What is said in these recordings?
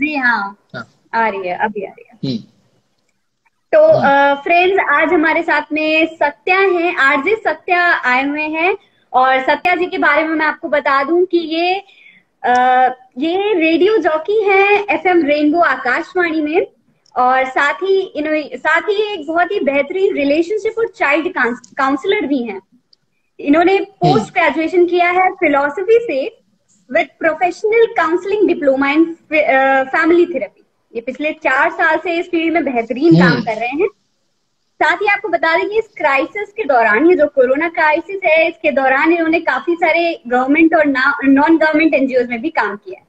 जी हाँ, हाँ। आ रही है, अभी आ रही है। हम्म। तो हम्म। फ्रेंड्स, आज हमारे साथ में सत्या हैं, आरजे सत्या आए हुए हैं। और सत्या जी के बारे में मैं आपको बता दूं कि ये रेडियो जॉकी हैं एफएम रेनबो आकाशवाणी में। और साथ ही एक बहुत ही बेहतरीन रिलेशनशिप और चाइल्ड काउंसलर भी हैं। इन्होंने हम्म। पोस्ट ग्रेजुएशन किया है फिलोसफी से with professional counselling diploma in family therapy. ये पिछले 4 साल से इस फील्ड में बेहतरीन काम हम्म। कर रहे हैं। साथ ही आपको बता दें कि इस क्राइसिस के दौरान, ये जो कोरोना क्राइसिस है, इसके दौरान इन्होंने काफी सारे गवर्नमेंट और नॉन गवर्नमेंट एनजीओ में भी काम किया है।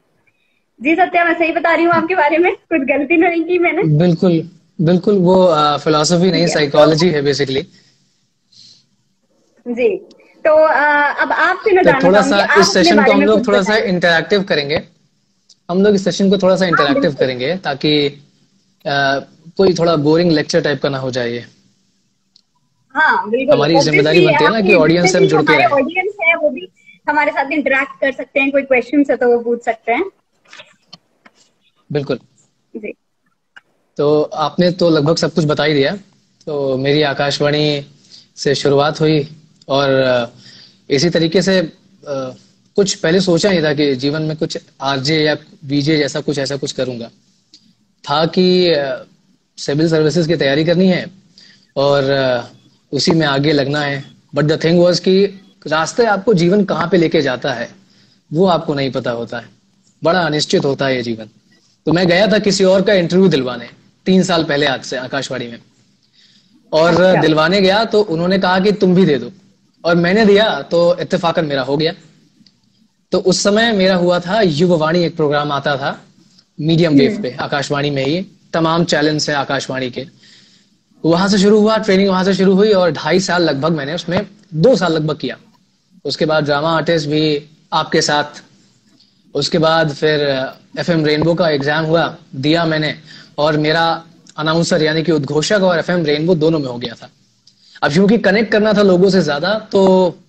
जी सत्या, मैं सही बता रही हूँ आपके बारे में? कुछ गलती नहीं की मैंने? बिल्कुल। बिल्कुल, वो फिलोसफी नहीं, ठीक है तो साइकोलॉजी है बेसिकली। जी, तो अब आपसे मैं तो जानना थोड़ा चाहूंगी, सा आप इस अपने सेशन को बारे हम में कुछ लोग थोड़ा सा बताएं। इंटरैक्टिव करेंगे। हम लोग इस सेशन को थोड़ा सा हाँ इंटरैक्टिव बिल्कुल। करेंगे ताकि कोई थोड़ा बोरिंग लेक्चर टाइप का ना हो जाए ये। हाँ बिल्कुल, हमारी जिम्मेदारी ऑब्वियसली बनती है ना कि आपके जितने ऑडियंस से हम भी जुड़ के हमारे रहें। ऑडियंस है वो भी हमारे साथ इंटरेक्ट कर सकते हैं। कोई क्वेश्चन है तो वो पूछ सकते हैं। बिल्कुल। जी। तो आपने तो लगभग सब कुछ बता ही दिया। तो मेरी आकाशवाणी से शुरुआत हुई और इसी तरीके से कुछ पहले सोचा नहीं था कि जीवन में कुछ आरजे या वीजे जैसा कुछ ऐसा कुछ करूंगा। था कि सिविल सर्विसेज की तैयारी करनी है और उसी में आगे लगना है। बट द थिंग वाज कि रास्ते आपको जीवन कहाँ पे लेके जाता है वो आपको नहीं पता होता है। बड़ा अनिश्चित होता है ये जीवन। तो मैं गया था किसी और का इंटरव्यू दिलवाने 3 साल पहले आज से आकाशवाणी में। और अच्छा। दिलवाने गया तो उन्होंने कहा कि तुम भी दे दो। और मैंने दिया तो इत्तेफाकन मेरा हो गया। तो उस समय मेरा हुआ था युववाणी, एक प्रोग्राम आता था मीडियम वेव पे आकाशवाणी में ही। तमाम चैलेंज है आकाशवाणी के। वहां से शुरू हुआ, ट्रेनिंग वहां से शुरू हुई और 2.5 साल लगभग मैंने उसमें, 2 साल लगभग किया। उसके बाद ड्रामा आर्टिस्ट भी आपके साथ। उसके बाद फिर एफएम रेनबो का एग्जाम हुआ, दिया मैंने। और मेरा अनाउंसर यानी कि उद्घोषक और एफएम रेनबो दोनों में हो गया था। अब क्योंकि कनेक्ट करना था लोगों से ज्यादा तो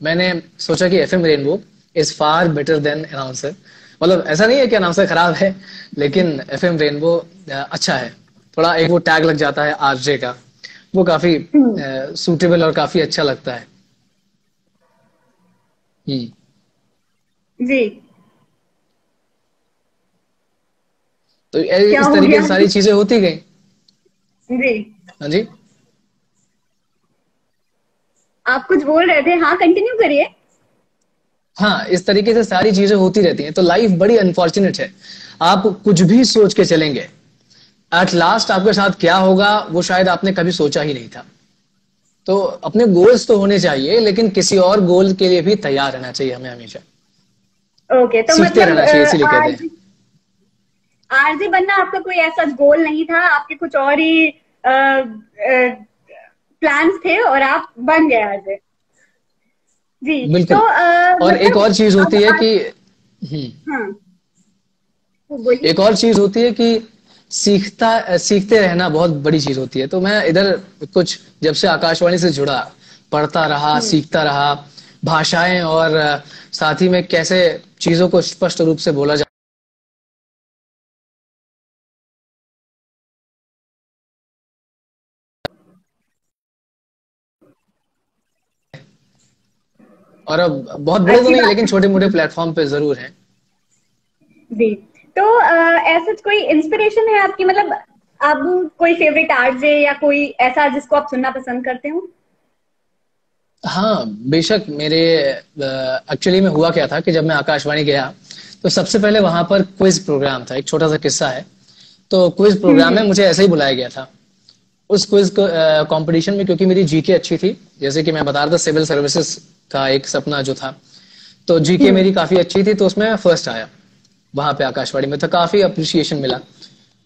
मैंने सोचा कि FM rainbow is far better than announcer. मतलब ऐसा नहीं है कि अनाउंसर खराब है, लेकिन एफएम रेनबो अच्छा है। थोड़ा एक वो टैग लग जाता है आरजे का, वो काफी हम्म। सूटेबल और काफी अच्छा लगता है। हम्म। जी। तो क्या इस हो तरीके गया? से सारी चीजें होती गई। जी, हाँ जी। आप कुछ बोल रहे थे, हाँ कंटिन्यू करिए। हाँ, इस तरीके से सारी चीजें होती रहती हैं। तो लाइफ बड़ी अनफॉर्चुनेट है। आप कुछ भी सोच के चलेंगे, एट लास्ट आपके साथ क्या होगा वो शायद आपने कभी सोचा ही नहीं था। तो अपने गोल्स तो होने चाहिए, लेकिन किसी और गोल के लिए भी तैयार रहना चाहिए हमें हमेशा। ओके, तो सीखते मतलब रहना चाहिए, इसीलिए कहते हैं। आरजे आरजे बनना आपका कोई ऐसा गोल नहीं था, आपके कुछ और ही प्लान्स थे और आप बन गए आरजे। जी। तो बिल्कुल। और एक मतलब और चीज अब होती है आप, कि हम्म, हाँ वो बोलिए। एक और चीज होती है कि सीखते रहना बहुत बड़ी चीज होती है। तो मैं इधर कुछ जब से आकाशवाणी से जुड़ा, पढ़ता रहा, हम्म। सीखता रहा भाषाएं और साथ ही में कैसे चीजों को स्पष्ट रूप से बोला जाए। और अब बहुत बड़े तो अच्छी नहीं, बात लेकिन है। छोटे मोटे प्लेटफॉर्म पे जरूर है। जी। तो ऐसा कोई इंस्पिरेशन है आपकी, मतलब आप कोई फेवरेट आरजे या कोई ऐसा जिसको आप सुनना पसंद करते हो? हाँ, बेशक। मेरे एक्चुअली में हुआ क्या था कि जब मैं आकाशवाणी गया तो सबसे पहले वहां पर क्विज प्रोग्राम था। एक छोटा सा किस्सा है। तो क्विज प्रोग्राम में हम्म। मुझे ऐसे ही बुलाया गया था। उस क्विज कंपटीशन में, क्योंकि मेरी जीके अच्छी थी, जैसे कि मैं बता रहा था सिविल सर्विसेज का एक सपना जो था, तो जीके हम्म। मेरी काफी अच्छी थी। तो उसमें मैं फर्स्ट आया वहां पे आकाशवाणी में, तो काफी अप्रिसिएशन मिला।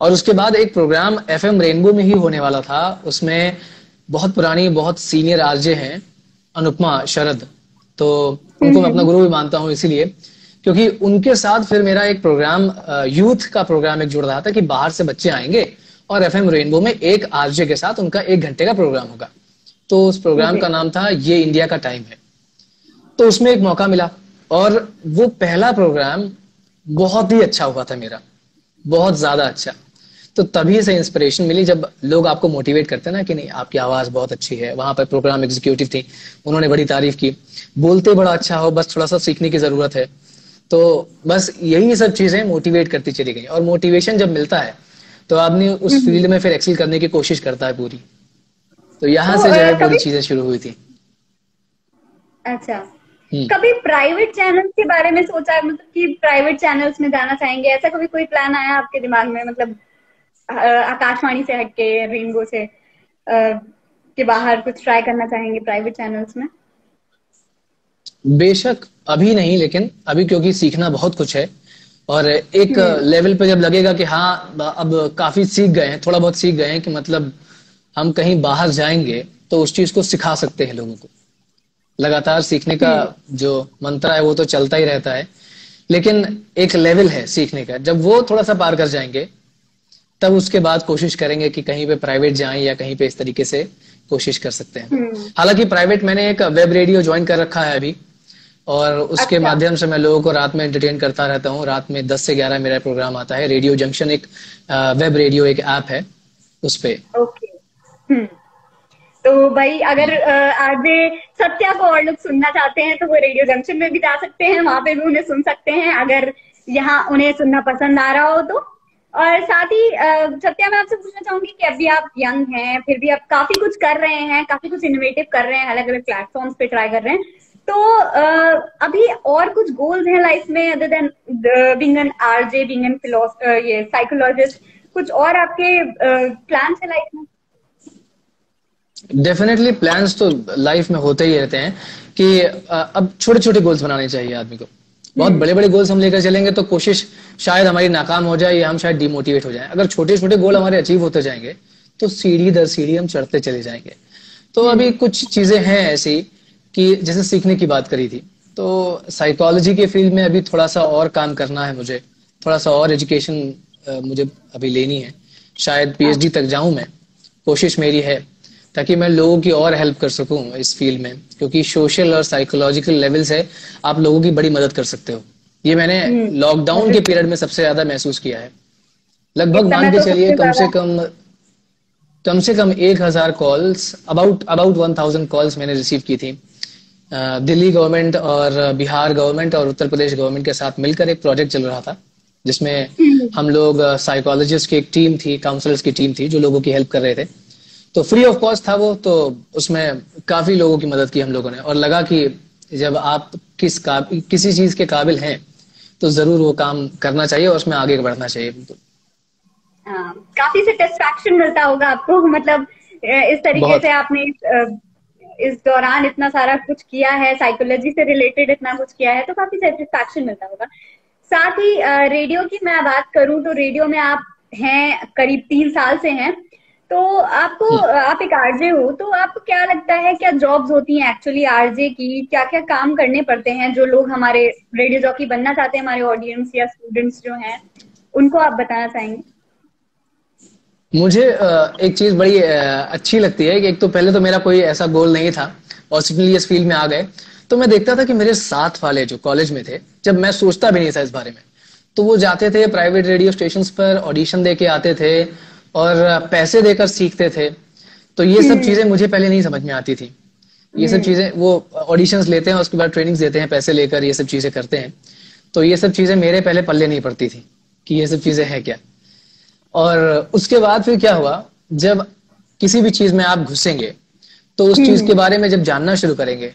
और उसके बाद एक प्रोग्राम एफएम रेनबो में ही होने वाला था। उसमें बहुत पुरानी, बहुत सीनियर आरजे हैं, अनुपमा शरद। तो उनको मैं अपना हम्म। गुरु भी मानता हूँ, इसीलिए क्योंकि उनके साथ फिर मेरा एक प्रोग्राम, यूथ का प्रोग्राम एक जुड़ रहा था कि बाहर से बच्चे आएंगे और एफएम रेनबो में एक आरजे के साथ उनका 1 घंटे का प्रोग्राम होगा। तो उस प्रोग्राम जी। का नाम था ये इंडिया का टाइम है। तो उसमें एक मौका मिला और वो पहला प्रोग्राम बहुत ही अच्छा हुआ था मेरा। बहुत ज्यादा अच्छा। तो तभी से इंस्पिरेशन मिली जब लोग आपको मोटिवेट करते हैं ना कि नहीं आपकी आवाज बहुत अच्छी है। वहां पर प्रोग्राम एग्जीक्यूटिव थी, उन्होंने बड़ी तारीफ की, बोलते बड़ा अच्छा हो, बस थोड़ा सा सीखने की जरूरत है। तो बस यही सब चीजें मोटिवेट करती चली गई, और मोटिवेशन जब मिलता है तो आदमी उस हम्म। फील्ड में फिर एक्सेल करने की कोशिश करता है पूरी। तो यहाँ तो से जो है पूरी कभी, चीजें शुरू हुई थी। अच्छा, हम्म। कभी प्राइवेट चैनल्स के बारे में सोचा है, मतलब कि प्राइवेट चैनल्स में जाना चाहेंगे, ऐसा कभी कोई प्लान आया आपके दिमाग में? मतलब आकाशवाणी से हटके, रेनबो से के बाहर कुछ ट्राई करना चाहेंगे प्राइवेट चैनल्स में? बेशक अभी नहीं, लेकिन अभी क्योंकि सीखना बहुत कुछ है, और एक हम्म। लेवल पे जब लगेगा कि हाँ अब काफी सीख गए हैं, थोड़ा बहुत सीख गए हैं, कि मतलब हम कहीं बाहर जाएंगे तो उस चीज को सिखा सकते हैं लोगों को। लगातार सीखने का हम्म। जो मंत्र है वो तो चलता ही रहता है, लेकिन एक लेवल है सीखने का, जब वो थोड़ा सा पार कर जाएंगे तब उसके बाद कोशिश करेंगे कि कहीं पे प्राइवेट जाएं या कहीं पे इस तरीके से कोशिश कर सकते हैं। हम्म। हालांकि प्राइवेट मैंने एक वेब रेडियो ज्वाइन कर रखा है अभी, और उसके अच्छा। माध्यम से मैं लोगों को रात में एंटरटेन करता रहता हूँ। रात में 10 से 11 मेरा प्रोग्राम आता है, रेडियो जंक्शन एक वेब रेडियो एक ऐप है उस पे। ओके। हम्म। तो भाई अगर आरजे सत्या को और लोग सुनना चाहते हैं तो वो रेडियो जंक्शन में भी जा सकते हैं, वहां पे भी उन्हें सुन सकते हैं अगर यहाँ उन्हें सुनना पसंद आ रहा हो तो। और साथ ही सत्या, मैं आपसे पूछना चाहूंगी कि अभी आप यंग हैं, फिर भी आप काफी कुछ कर रहे हैं, काफी कुछ इनोवेटिव कर रहे हैं, अलग अलग प्लेटफॉर्म्स पे ट्राई कर रहे हैं। तो अभी और कुछ गोल्स हैं लाइफ में other than being an RJ, being an ये साइकोलॉजिस्ट? कुछ और आपके प्लान्स है लाइफ में? डेफिनेटली प्लान्स तो लाइफ में होते ही रहते हैं, कि अब छोटे छोटे गोल्स बनाने चाहिए आदमी को। बहुत हम्म। बड़े बड़े गोल्स हम लेकर चलेंगे तो कोशिश शायद हमारी नाकाम हो जाए, या हम शायद डिमोटिवेट हो जाएं। अगर छोटे छोटे गोल हमारे अचीव होते जाएंगे तो सीढ़ी दर सीढ़ी हम चढ़ते चले जाएंगे। तो अभी हम्म। कुछ चीजें हैं ऐसी, कि जैसे सीखने की बात करी थी, तो साइकोलॉजी के फील्ड में अभी थोड़ा सा और काम करना है मुझे, थोड़ा सा और एजुकेशन मुझे अभी लेनी है। शायद पीएचडी तक जाऊं मैं, कोशिश मेरी है, ताकि मैं लोगों की और हेल्प कर सकूं इस फील्ड में, क्योंकि सोशल और साइकोलॉजिकल लेवल से आप लोगों की बड़ी मदद कर सकते हो। ये मैंने लॉकडाउन के हम्म। पीरियड में सबसे ज्यादा महसूस किया है। लगभग इस समय मान के तो चलिए सबसे ज्यादा। कम से कम 1000 कॉल्स, अबाउट अबाउट 1000 कॉल्स मैंने रिसीव की थी। दिल्ली गवर्नमेंट और बिहार गवर्नमेंट और उत्तर प्रदेश गवर्नमेंट के साथ मिलकर एक प्रोजेक्ट चल रहा था, जिसमें हम लोग साइकोलॉजिस्ट की एक टीम थी, काउंसलर्स की टीम थी, जो लोगों की हेल्प कर रहे थे। तो फ्री ऑफ कॉस्ट था वो, तो उसमें काफी लोगों की मदद की हम लोगों ने, और लगा कि जब आप किसी चीज के काबिल हैं तो जरूर वो काम करना चाहिए और उसमें आगे बढ़ना चाहिए। बिल्कुल। काफी सेटिस्फैक्शन मिलता होगा आपको, मतलब इस तरीके बहुत। से आपने इस दौरान इतना सारा कुछ किया है, साइकोलॉजी से रिलेटेड इतना कुछ किया है, तो काफी सेटिस्फैक्शन मिलता होगा। साथ ही रेडियो की मैं बात करूं तो रेडियो में आप हैं करीब 3 साल से हैं। तो आपको, आप एक आरजे हो, तो आपको क्या लगता है, क्या जॉब्स होती हैं एक्चुअली आरजे की? क्या क्या काम करने पड़ते हैं जो लोग हमारे रेडियो जॉकी बनना चाहते हैं, हमारे ऑडियंस या स्टूडेंट्स जो हैं, उनको आप बताना चाहेंगे? मुझे एक चीज बड़ी अच्छी लगती है कि एक तो पहले तो मेरा कोई ऐसा गोल नहीं था, और सिंपली इस फील्ड में आ गए तो मैं देखता था कि मेरे साथ वाले जो कॉलेज में थे, जब मैं सोचता भी नहीं था इस बारे में, तो वो जाते थे प्राइवेट रेडियो स्टेशन पर ऑडिशन दे के आते थे और पैसे देकर सीखते थे। तो ये सब चीजें मुझे पहले नहीं समझ में आती थी। ये सब चीजें, वो ऑडिशंस लेते हैं उसके बाद ट्रेनिंग्स देते हैं, पैसे लेकर ये सब चीजें करते हैं। तो ये सब चीजें मेरे पहले पल्ले नहीं पड़ती थी कि ये सब चीजें हैं क्या। और उसके बाद फिर क्या हुआ, जब किसी भी चीज में आप घुसेंगे तो उस चीज के बारे में जब जानना शुरू करेंगे,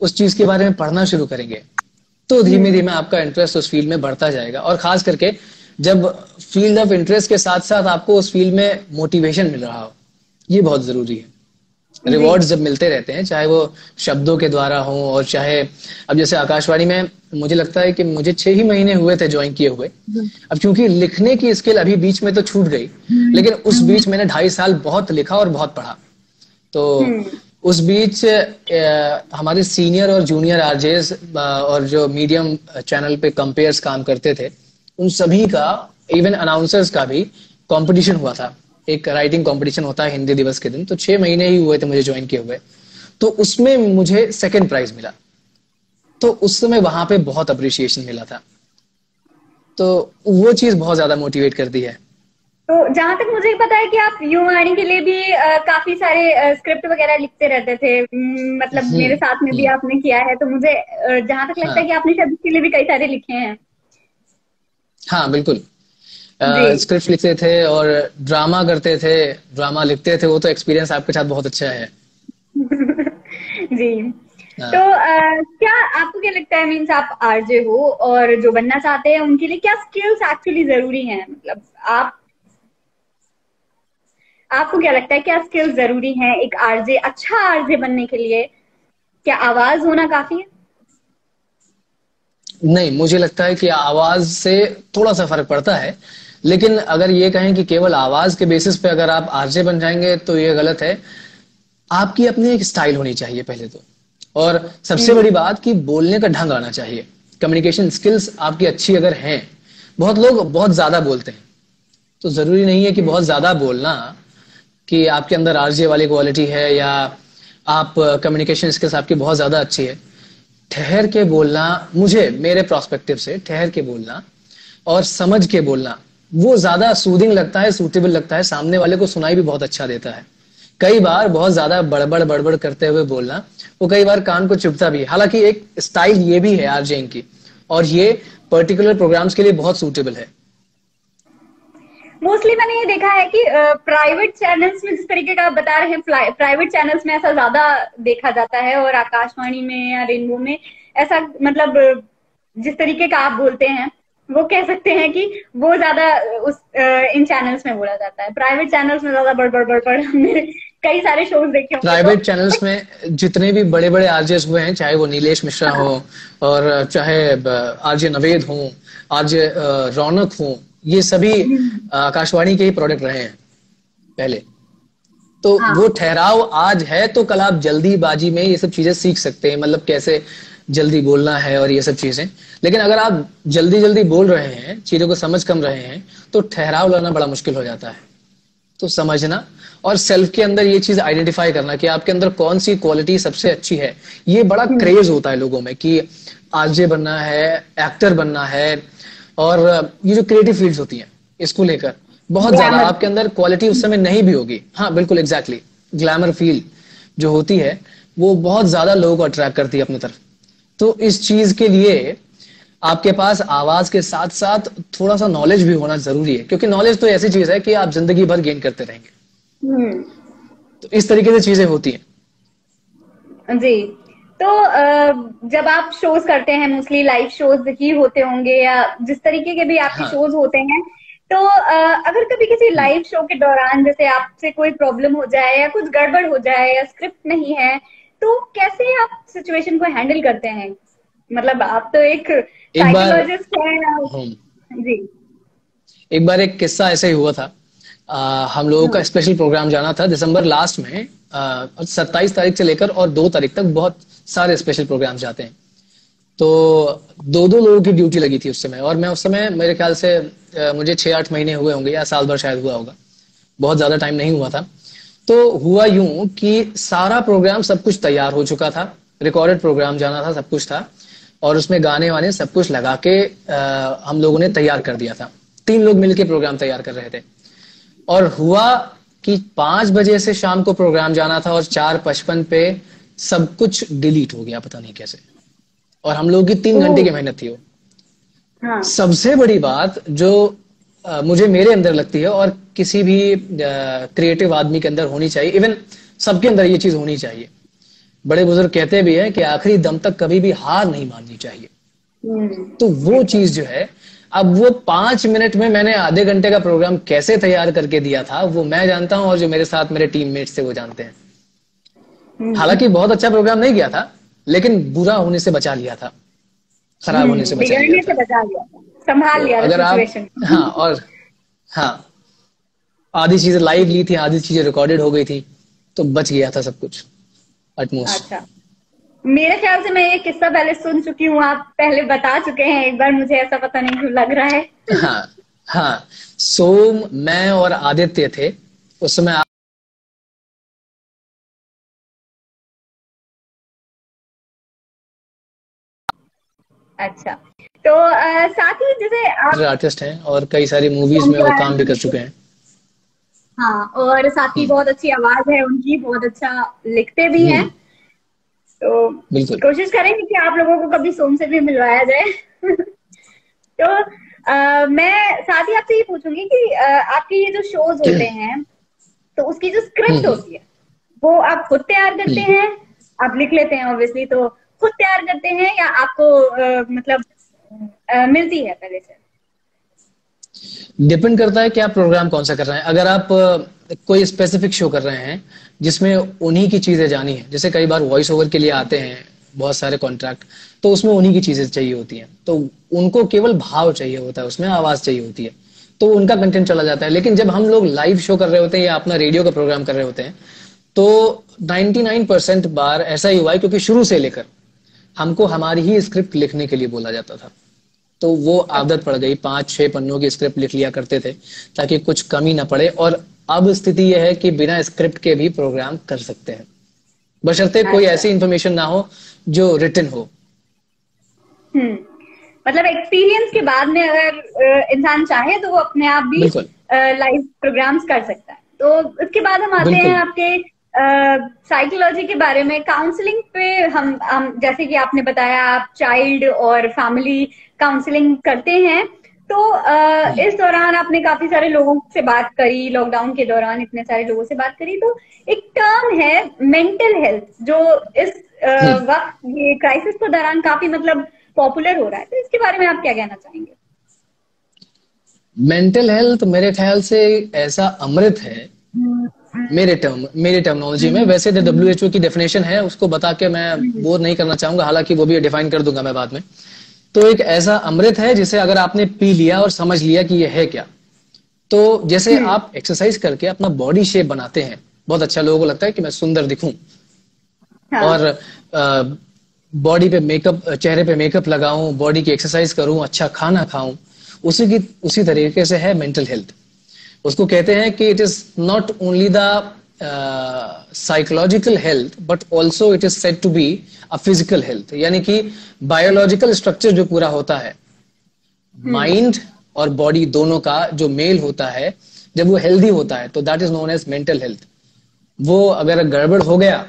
उस चीज के बारे में पढ़ना शुरू करेंगे, तो धीमे धीमे आपका इंटरेस्ट उस फील्ड में बढ़ता जाएगा। और खास करके जब फील्ड ऑफ इंटरेस्ट के साथ साथ आपको उस फील्ड में मोटिवेशन मिल रहा हो, ये बहुत जरूरी है। रिवॉर्ड्स जब मिलते रहते हैं, चाहे वो शब्दों के द्वारा हो, और चाहे अब जैसे आकाशवाणी में मुझे लगता है कि मुझे 6 ही महीने हुए थे ज्वाइन किए हुए। अब क्योंकि लिखने की स्किल अभी बीच में तो छूट गई, लेकिन उस बीच मैंने 2.5 साल बहुत लिखा और बहुत पढ़ा। तो उस बीच हमारे सीनियर और जूनियर आरजेस और जो मीडियम चैनल पे कंपेयर्स काम करते थे, उन सभी का, इवन अनाउंसर्स का भी कंपटीशन हुआ था। एक राइटिंग कंपटीशन होता है हिंदी दिवस के दिन, तो 6 महीने ही हुए थे मुझे ज्वाइन किए हुए। तो उसमें मुझे सेकंड प्राइज मिला, तो उस समय वहां पे बहुत अप्रिसिएशन मिला था। तो वो चीज बहुत ज्यादा मोटिवेट करती है। तो जहां तक मुझे पता है कि आप युवावाणी के लिए भी काफी सारे स्क्रिप्ट वगैरह लिखते रहते थे। मतलब मेरे साथ में भी हम्म। आपने किया है, तो मुझे जहां तक लगता है हाँ कि आपने शायद इसके लिए भी कई सारे लिखे हैं। हाँ बिल्कुल। जी। स्क्रिप्ट लिखते थे और ड्रामा करते थे, ड्रामा लिखते थे। वो तो एक्सपीरियंस आपके साथ बहुत अच्छा है। जी। तो हाँ। क्या आपको क्या लगता है, मीन्स आप आरजे हो और जो बनना चाहते हैं उनके लिए क्या स्किल्स एक्चुअली जरूरी हैं? मतलब आप आपको क्या लगता है क्या स्किल्स जरूरी हैं एक आरजे, अच्छा आरजे बनने के लिए? क्या आवाज होना काफी है? नहीं, मुझे लगता है कि आवाज से थोड़ा सा फर्क पड़ता है, लेकिन अगर ये कहें कि केवल आवाज के बेसिस पे अगर आप आरजे बन जाएंगे तो ये गलत है। आपकी अपनी एक स्टाइल होनी चाहिए पहले तो। और सबसे हम्म। बड़ी बात कि बोलने का ढंग आना चाहिए। कम्युनिकेशन स्किल्स आपकी अच्छी अगर हैं, बहुत लोग बहुत ज्यादा बोलते हैं, तो जरूरी नहीं है कि हम्म। बहुत ज्यादा बोलना कि आपके अंदर आरजे वाली क्वालिटी है, या आप कम्युनिकेशन स्किल्स आपकी बहुत ज्यादा अच्छी है। ठहर के बोलना, मुझे मेरे प्रोस्पेक्टिव से ठहर के बोलना और समझ के बोलना, वो ज्यादा सूदिंग लगता है, सूटेबल लगता है, सामने वाले को सुनाई भी बहुत अच्छा देता है। कई बार बहुत ज्यादा बड़बड़ बड़बड़ करते हुए बोलना, वो कई बार कान को चुभता भी है। हालांकि एक स्टाइल ये भी है आरजेइंग की, और ये पर्टिकुलर प्रोग्राम्स के लिए बहुत सूटेबल है। मोस्टली मैंने ये देखा है कि प्राइवेट चैनल्स में जिस तरीके का आप बता रहे हैं, प्राइवेट चैनल्स में ऐसा ज्यादा देखा जाता है, और आकाशवाणी में या रेनबो में ऐसा, मतलब जिस तरीके का आप बोलते हैं वो कह सकते हैं कि वो ज्यादा उस इन चैनल्स में बोला जाता है। प्राइवेट चैनल्स में ज्यादा बड़बड़ बड़बड़ हमने कई सारे शोज देखे होंगे तो। प्राइवेट चैनल्स में जितने भी बड़े बड़े आरजेस हुए हैं, चाहे वो नीलेश मिश्रा हो, हाँ। और चाहे आरजे नवेद हो, आरजे रौनक हो, ये सभी आकाशवाणी के ही प्रोडक्ट रहे हैं पहले। तो वो हाँ। ठहराव आज है, तो कल आप जल्दीबाजी में ये सब चीजें सीख सकते हैं, मतलब कैसे जल्दी बोलना है और ये सब चीजें। लेकिन अगर आप जल्दी जल्दी बोल रहे हैं, चीजों को समझ कम रहे हैं, तो ठहराव लाना बड़ा मुश्किल हो जाता है। तो समझना और सेल्फ के अंदर ये चीज आइडेंटिफाई करना कि आपके अंदर कौन सी क्वालिटी सबसे अच्छी है। ये बड़ा क्रेज होता है लोगों में कि आरजे बनना है, एक्टर बनना है, और ये जो क्रिएटिव फील्ड्स होती हैं इसको लेकर बहुत ज्यादा ग्लैमर। आपके अंदर क्वालिटी उस समय नहीं भी होगी। हाँ बिल्कुल, एग्जैक्टली। ग्लैमर फील जो होती है वो बहुत ज्यादा लोगों को अट्रैक्ट करती है अपनी तरफ। तो इस चीज के लिए आपके पास आवाज के साथ साथ थोड़ा सा नॉलेज भी होना जरूरी है, क्योंकि नॉलेज तो ऐसी चीज है कि आप जिंदगी भर गेन करते रहेंगे। हम्म। तो इस तरीके से चीजें होती हैं। जी। तो जब आप शोज करते हैं, मोस्टली लाइव शोज ही होते होंगे या जिस तरीके के भी आपके हाँ। शोज होते हैं, तो अगर कभी किसी लाइव शो के दौरान जैसे आपसे कोई प्रॉब्लम हो जाए या कुछ गड़बड़ हो जाए या स्क्रिप्ट नहीं है, तो कैसे आप सिचुएशन को हैंडल करते हैं? मतलब आप तो एक एक बार साइकोलॉजिस्ट हैं। हम जी। एक बार एक किस्सा ऐसे ही हुआ था। हम लोगों का हम्म। स्पेशल प्रोग्राम जाना था दिसंबर लास्ट में। 27 तारीख से लेकर और 2 तारीख तक बहुत सारे स्पेशल प्रोग्राम जाते हैं। तो दो दो लोगों की ड्यूटी लगी थी उस समय, और मैं उस समय मेरे ख्याल से मुझे 6-8 महीने हुए होंगे या साल भर शायद हुआ होगा, बहुत ज्यादा टाइम नहीं हुआ था। तो हुआ यूं कि सारा प्रोग्राम सब कुछ तैयार हो चुका था, रिकॉर्डेड प्रोग्राम जाना था, सब कुछ था, और उसमें गाने वाने सब कुछ लगा के हम लोगों ने तैयार कर दिया था। 3 लोग मिलकर प्रोग्राम तैयार कर रहे थे। और हुआ कि 5 बजे से शाम को प्रोग्राम जाना था और 4:55 पे सब कुछ डिलीट हो गया, पता नहीं कैसे। और हम लोगों की 3 घंटे ओह। की मेहनत थी वो। हाँ। सबसे बड़ी बात जो मुझे मेरे अंदर लगती है, और किसी भी क्रिएटिव आदमी के अंदर होनी चाहिए, इवन सबके अंदर ये चीज होनी चाहिए। बड़े बुजुर्ग कहते भी हैं कि आखिरी दम तक कभी भी हार नहीं माननी चाहिए। तो वो चीज जो है, अब वो 5 मिनट में मैंने आधे घंटे का प्रोग्राम कैसे तैयार करके दिया था, वो मैं जानता हूं, और जो मेरे साथ मेरे टीममेट्स थे वो जानते हैं। हालांकि बहुत अच्छा प्रोग्राम नहीं किया था, लेकिन बुरा होने से बचा लिया था, खराब होने से बचा लिया बिगड़ने से था। बचा लिया था, संभाल तो लिया था अगर आप, सिचुएशन। हाँ, और हाँ, आधी चीजें लाइव ली थी, आधी चीजें रिकॉर्डेड हो गई थी, तो बच गया था सब कुछ ऑलमोस्ट। अच्छा। मेरे ख्याल से मैं ये किस्सा पहले सुन चुकी हूँ, आप पहले बता चुके हैं एक बार मुझे, ऐसा पता नहीं क्यों लग रहा है। हाँ हाँ। सोम, मैं और आदित्य थे उस समय। अच्छा। तो साथ ही जैसे आप आर्टिस्ट हैं और कई सारी मूवीज में वो काम भी कर चुके हैं। हाँ, और साथ ही हम्म। बहुत अच्छी आवाज है उनकी, बहुत अच्छा लिखते भी हैं। हम्म। तो बिल्कुल। कोशिश करेंगे कि आप लोगों को कभी सोम से भी मिलवाया जाए। तो मैं साथ ही आपसे ये पूछूंगी कि आपके ये जो शोज होते हैं, तो उसकी जो स्क्रिप्ट हम्म। होती है वो आप खुद तैयार करते हम्म। हैं? आप लिख लेते हैं ऑब्वियसली, तो खुद तैयार करते हैं या आपको मतलब मिलती है पहले से? डिपेंड करता है कि आप प्रोग्राम कौन सा कर रहे हैं। अगर आप कोई स्पेसिफिक शो कर रहे हैं जिसमें उन्हीं की चीजें जानी है, जैसे कई बार वॉइस ओवर के लिए आते हैं बहुत सारे कॉन्ट्रैक्ट, तो उसमें उन्हीं की चीजें चाहिए होती हैं, तो उनको केवल भाव चाहिए होता है, उसमें आवाज चाहिए होती है, तो उनका कंटेंट चला जाता है। लेकिन जब हम लोग लाइव शो कर रहे होते हैं या अपना रेडियो का प्रोग्राम कर रहे होते हैं, तो 99% बार ऐसा ही हुआ है, क्योंकि शुरू से लेकर हमको हमारी ही स्क्रिप्ट लिखने के लिए बोला जाता था, तो वो आदत पड़ गई। 5-6 पन्नों की स्क्रिप्ट लिख लिया करते थे ताकि कुछ कमी ना पड़े। और अब स्थिति यह है कि बिना स्क्रिप्ट के भी प्रोग्राम कर सकते हैं, बशर्ते कोई अच्छा। ऐसी इंफॉर्मेशन ना हो जो रिटन हो। हम्म। मतलब एक्सपीरियंस के बाद में अगर इंसान चाहे तो वो अपने आप भी बिल्कुल। लाइव प्रोग्राम्स कर सकता है। तो उसके बाद हम आते हैं बिल्कुल। आपके साइकोलॉजी के बारे में, काउंसलिंग पे। हम जैसे कि आपने बताया आप चाइल्ड और फैमिली काउंसलिंग करते हैं, तो इस दौरान आपने काफी सारे लोगों से बात करी, लॉकडाउन के दौरान इतने सारे लोगों से बात करी, तो एक टर्म है मेंटल हेल्थ, जो इस हम्म। वक्त ये क्राइसिस के दौरान काफी मतलब पॉपुलर हो रहा है, तो इसके बारे में आप क्या कहना चाहेंगे? मेंटल हेल्थ मेरे ख्याल से ऐसा अमृत है, मेरे टर्मिनोलॉजी में। वैसे तो WHO की डेफिनेशन है, उसको बता के मैं बोर नहीं करना चाहूंगा, हालांकि वो भी डिफाइन कर दूंगा मैं बाद में। तो एक ऐसा अमृत है जिसे अगर आपने पी लिया और समझ लिया कि ये है क्या, तो जैसे आप एक्सरसाइज करके अपना बॉडी शेप बनाते हैं, बहुत अच्छा लोगों को लगता है कि मैं सुंदर दिखूं, हाँ। और बॉडी पे मेकअप, चेहरे पे मेकअप लगाऊं, बॉडी की एक्सरसाइज करूं, अच्छा खाना खाऊं, उसी तरीके से है मेंटल हेल्थ। उसको कहते हैं कि it is not only the psychological health but also it is said to be a physical health, यानी कि बायोलॉजिकल स्ट्रक्चर जो पूरा होता है, माइंड और बॉडी दोनों का जो मेल होता है, जब वो हेल्दी होता है तो that is known as mental health. वो अगर गड़बड़ हो गया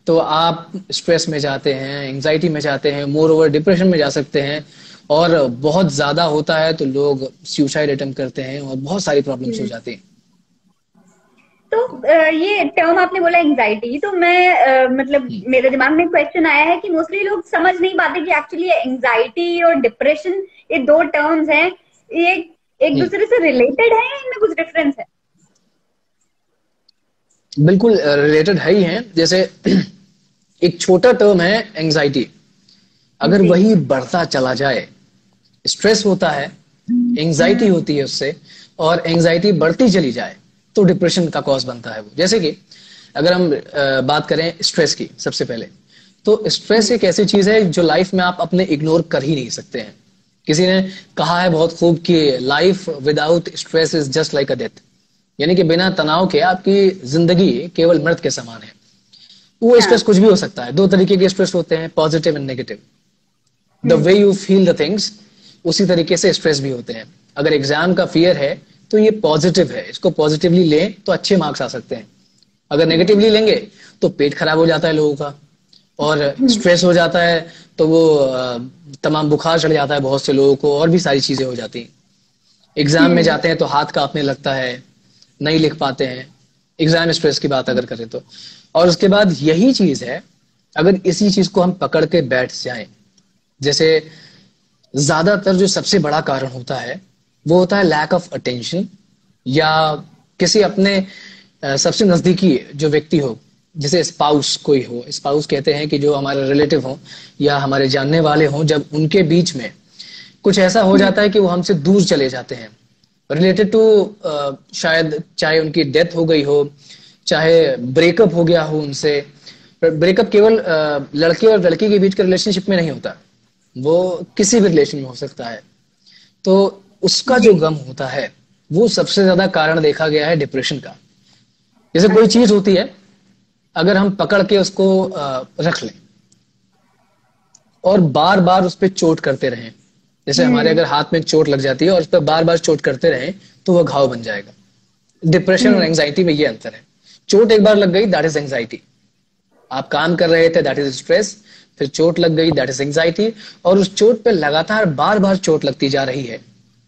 तो आप स्ट्रेस में जाते हैं, एंजाइटी में जाते हैं, मोर ओवर डिप्रेशन में जा सकते हैं, और बहुत ज्यादा होता है तो लोग सुसाइड अटेम्प्ट करते हैं और बहुत सारी प्रॉब्लम्स हो जाती हैं। तो ये टर्म आपने बोला एंजाइटी, तो मैं मतलब मेरे दिमाग में क्वेश्चन आया है कि मोस्टली लोग समझ नहीं पाते कि एक्चुअली एंजाइटी और डिप्रेशन, ये दो टर्म्स हैं, ये एक हम्म। दूसरे से रिलेटेड है या इनमें कुछ डिफरेंस है? बिल्कुल रिलेटेड है ही है। जैसे एक छोटा टर्म है एंजाइटी, अगर जी। वही बढ़ता चला जाए, स्ट्रेस होता है, एंजाइटी होती है उससे, और एंजाइटी बढ़ती चली जाए तो डिप्रेशन का कॉज बनता है वो। जैसे कि अगर हम बात करें स्ट्रेस की, सबसे पहले तो स्ट्रेस एक ऐसी चीज है जो लाइफ में आप अपने इग्नोर कर ही नहीं सकते हैं। किसी ने कहा है बहुत खूब कि life without stress is just like a death, यानी कि बिना तनाव के आपकी जिंदगी केवल मृत के समान है। वो हाँ। स्ट्रेस कुछ भी हो सकता है, दो तरीके के स्ट्रेस होते हैं, positive and negative. The way you feel the things, उसी तरीके से स्ट्रेस भी होते हैं। अगर एग्जाम का फियर है तो ये पॉजिटिव है, इसको पॉजिटिवली लें तो अच्छे मार्क्स आ सकते हैं। अगर नेगेटिवली लेंगे तो पेट खराब हो जाता है लोगों का, और स्ट्रेस हो जाता है तो वो तमाम बुखार चढ़ जाता है बहुत से लोगों को, और भी सारी चीजें हो जाती हैं। एग्जाम में जाते हैं तो हाथ कांपने लगता है, नहीं लिख पाते हैं, एग्जाम स्ट्रेस की बात अगर करें तो। और उसके बाद यही चीज है, अगर इसी चीज को हम पकड़ के बैठ जाएं, जैसे ज्यादातर जो सबसे बड़ा कारण होता है वो होता है लैक ऑफ अटेंशन, या किसी अपने सबसे नजदीकी जो व्यक्ति हो, जैसे स्पाउस कोई हो, स्पाउस कहते हैं कि जो हमारे रिलेटिव हो या हमारे जानने वाले हो, जब उनके बीच में कुछ ऐसा हो जाता है कि वो हमसे दूर चले जाते हैं, रिलेटेड टू शायद चाहे उनकी डेथ हो गई हो, चाहे ब्रेकअप हो गया हो उनसे। ब्रेकअप केवल लड़के और लड़की के बीच के रिलेशनशिप में नहीं होता, वो किसी भी रिलेशन में हो सकता है। तो उसका जो जी। गम होता है वो सबसे ज्यादा कारण देखा गया है डिप्रेशन का। जैसे कोई अच्छा। चीज होती है, अगर हम पकड़ के उसको रख लें और बार बार उस पर चोट करते रहें, जैसे हमारे अगर हाथ में एक चोट लग जाती है और उस पर बार बार चोट करते रहे तो वो घाव बन जाएगा। डिप्रेशन और एंजाइटी में ये अंतर है। चोट एक बार लग गई, दैट इज एंजाइटी। आप काम कर रहे थे, दैट इज स्ट्रेस। फिर चोट लग गई, दैट इज एंजाइटी। और उस चोट पे लगातार बार बार चोट लगती जा रही है,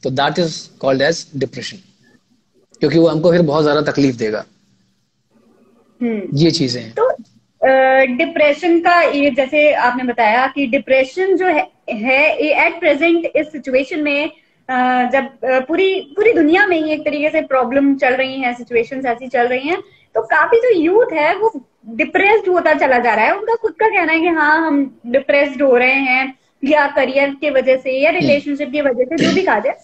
तो that is called as depression, क्योंकि वो हमको फिर बहुत ज्यादा तकलीफ देगा। ये चीजें हैं। तो डिप्रेशन का ये जैसे आपने बताया कि डिप्रेशन जो है एट प्रेजेंट इस सिचुएशन में जब पूरी दुनिया में ही एक तरीके से प्रॉब्लम चल रही है, सिचुएशंस ऐसी चल रही हैं, तो काफी जो यूथ है वो डिप्रेस्ड होता चला जा रहा है। उनका खुद का कहना है कि हाँ हम डिप्रेस्ड हो रहे हैं, या करियर की वजह से या रिलेशनशिप की वजह से, जो भी कहा जाए।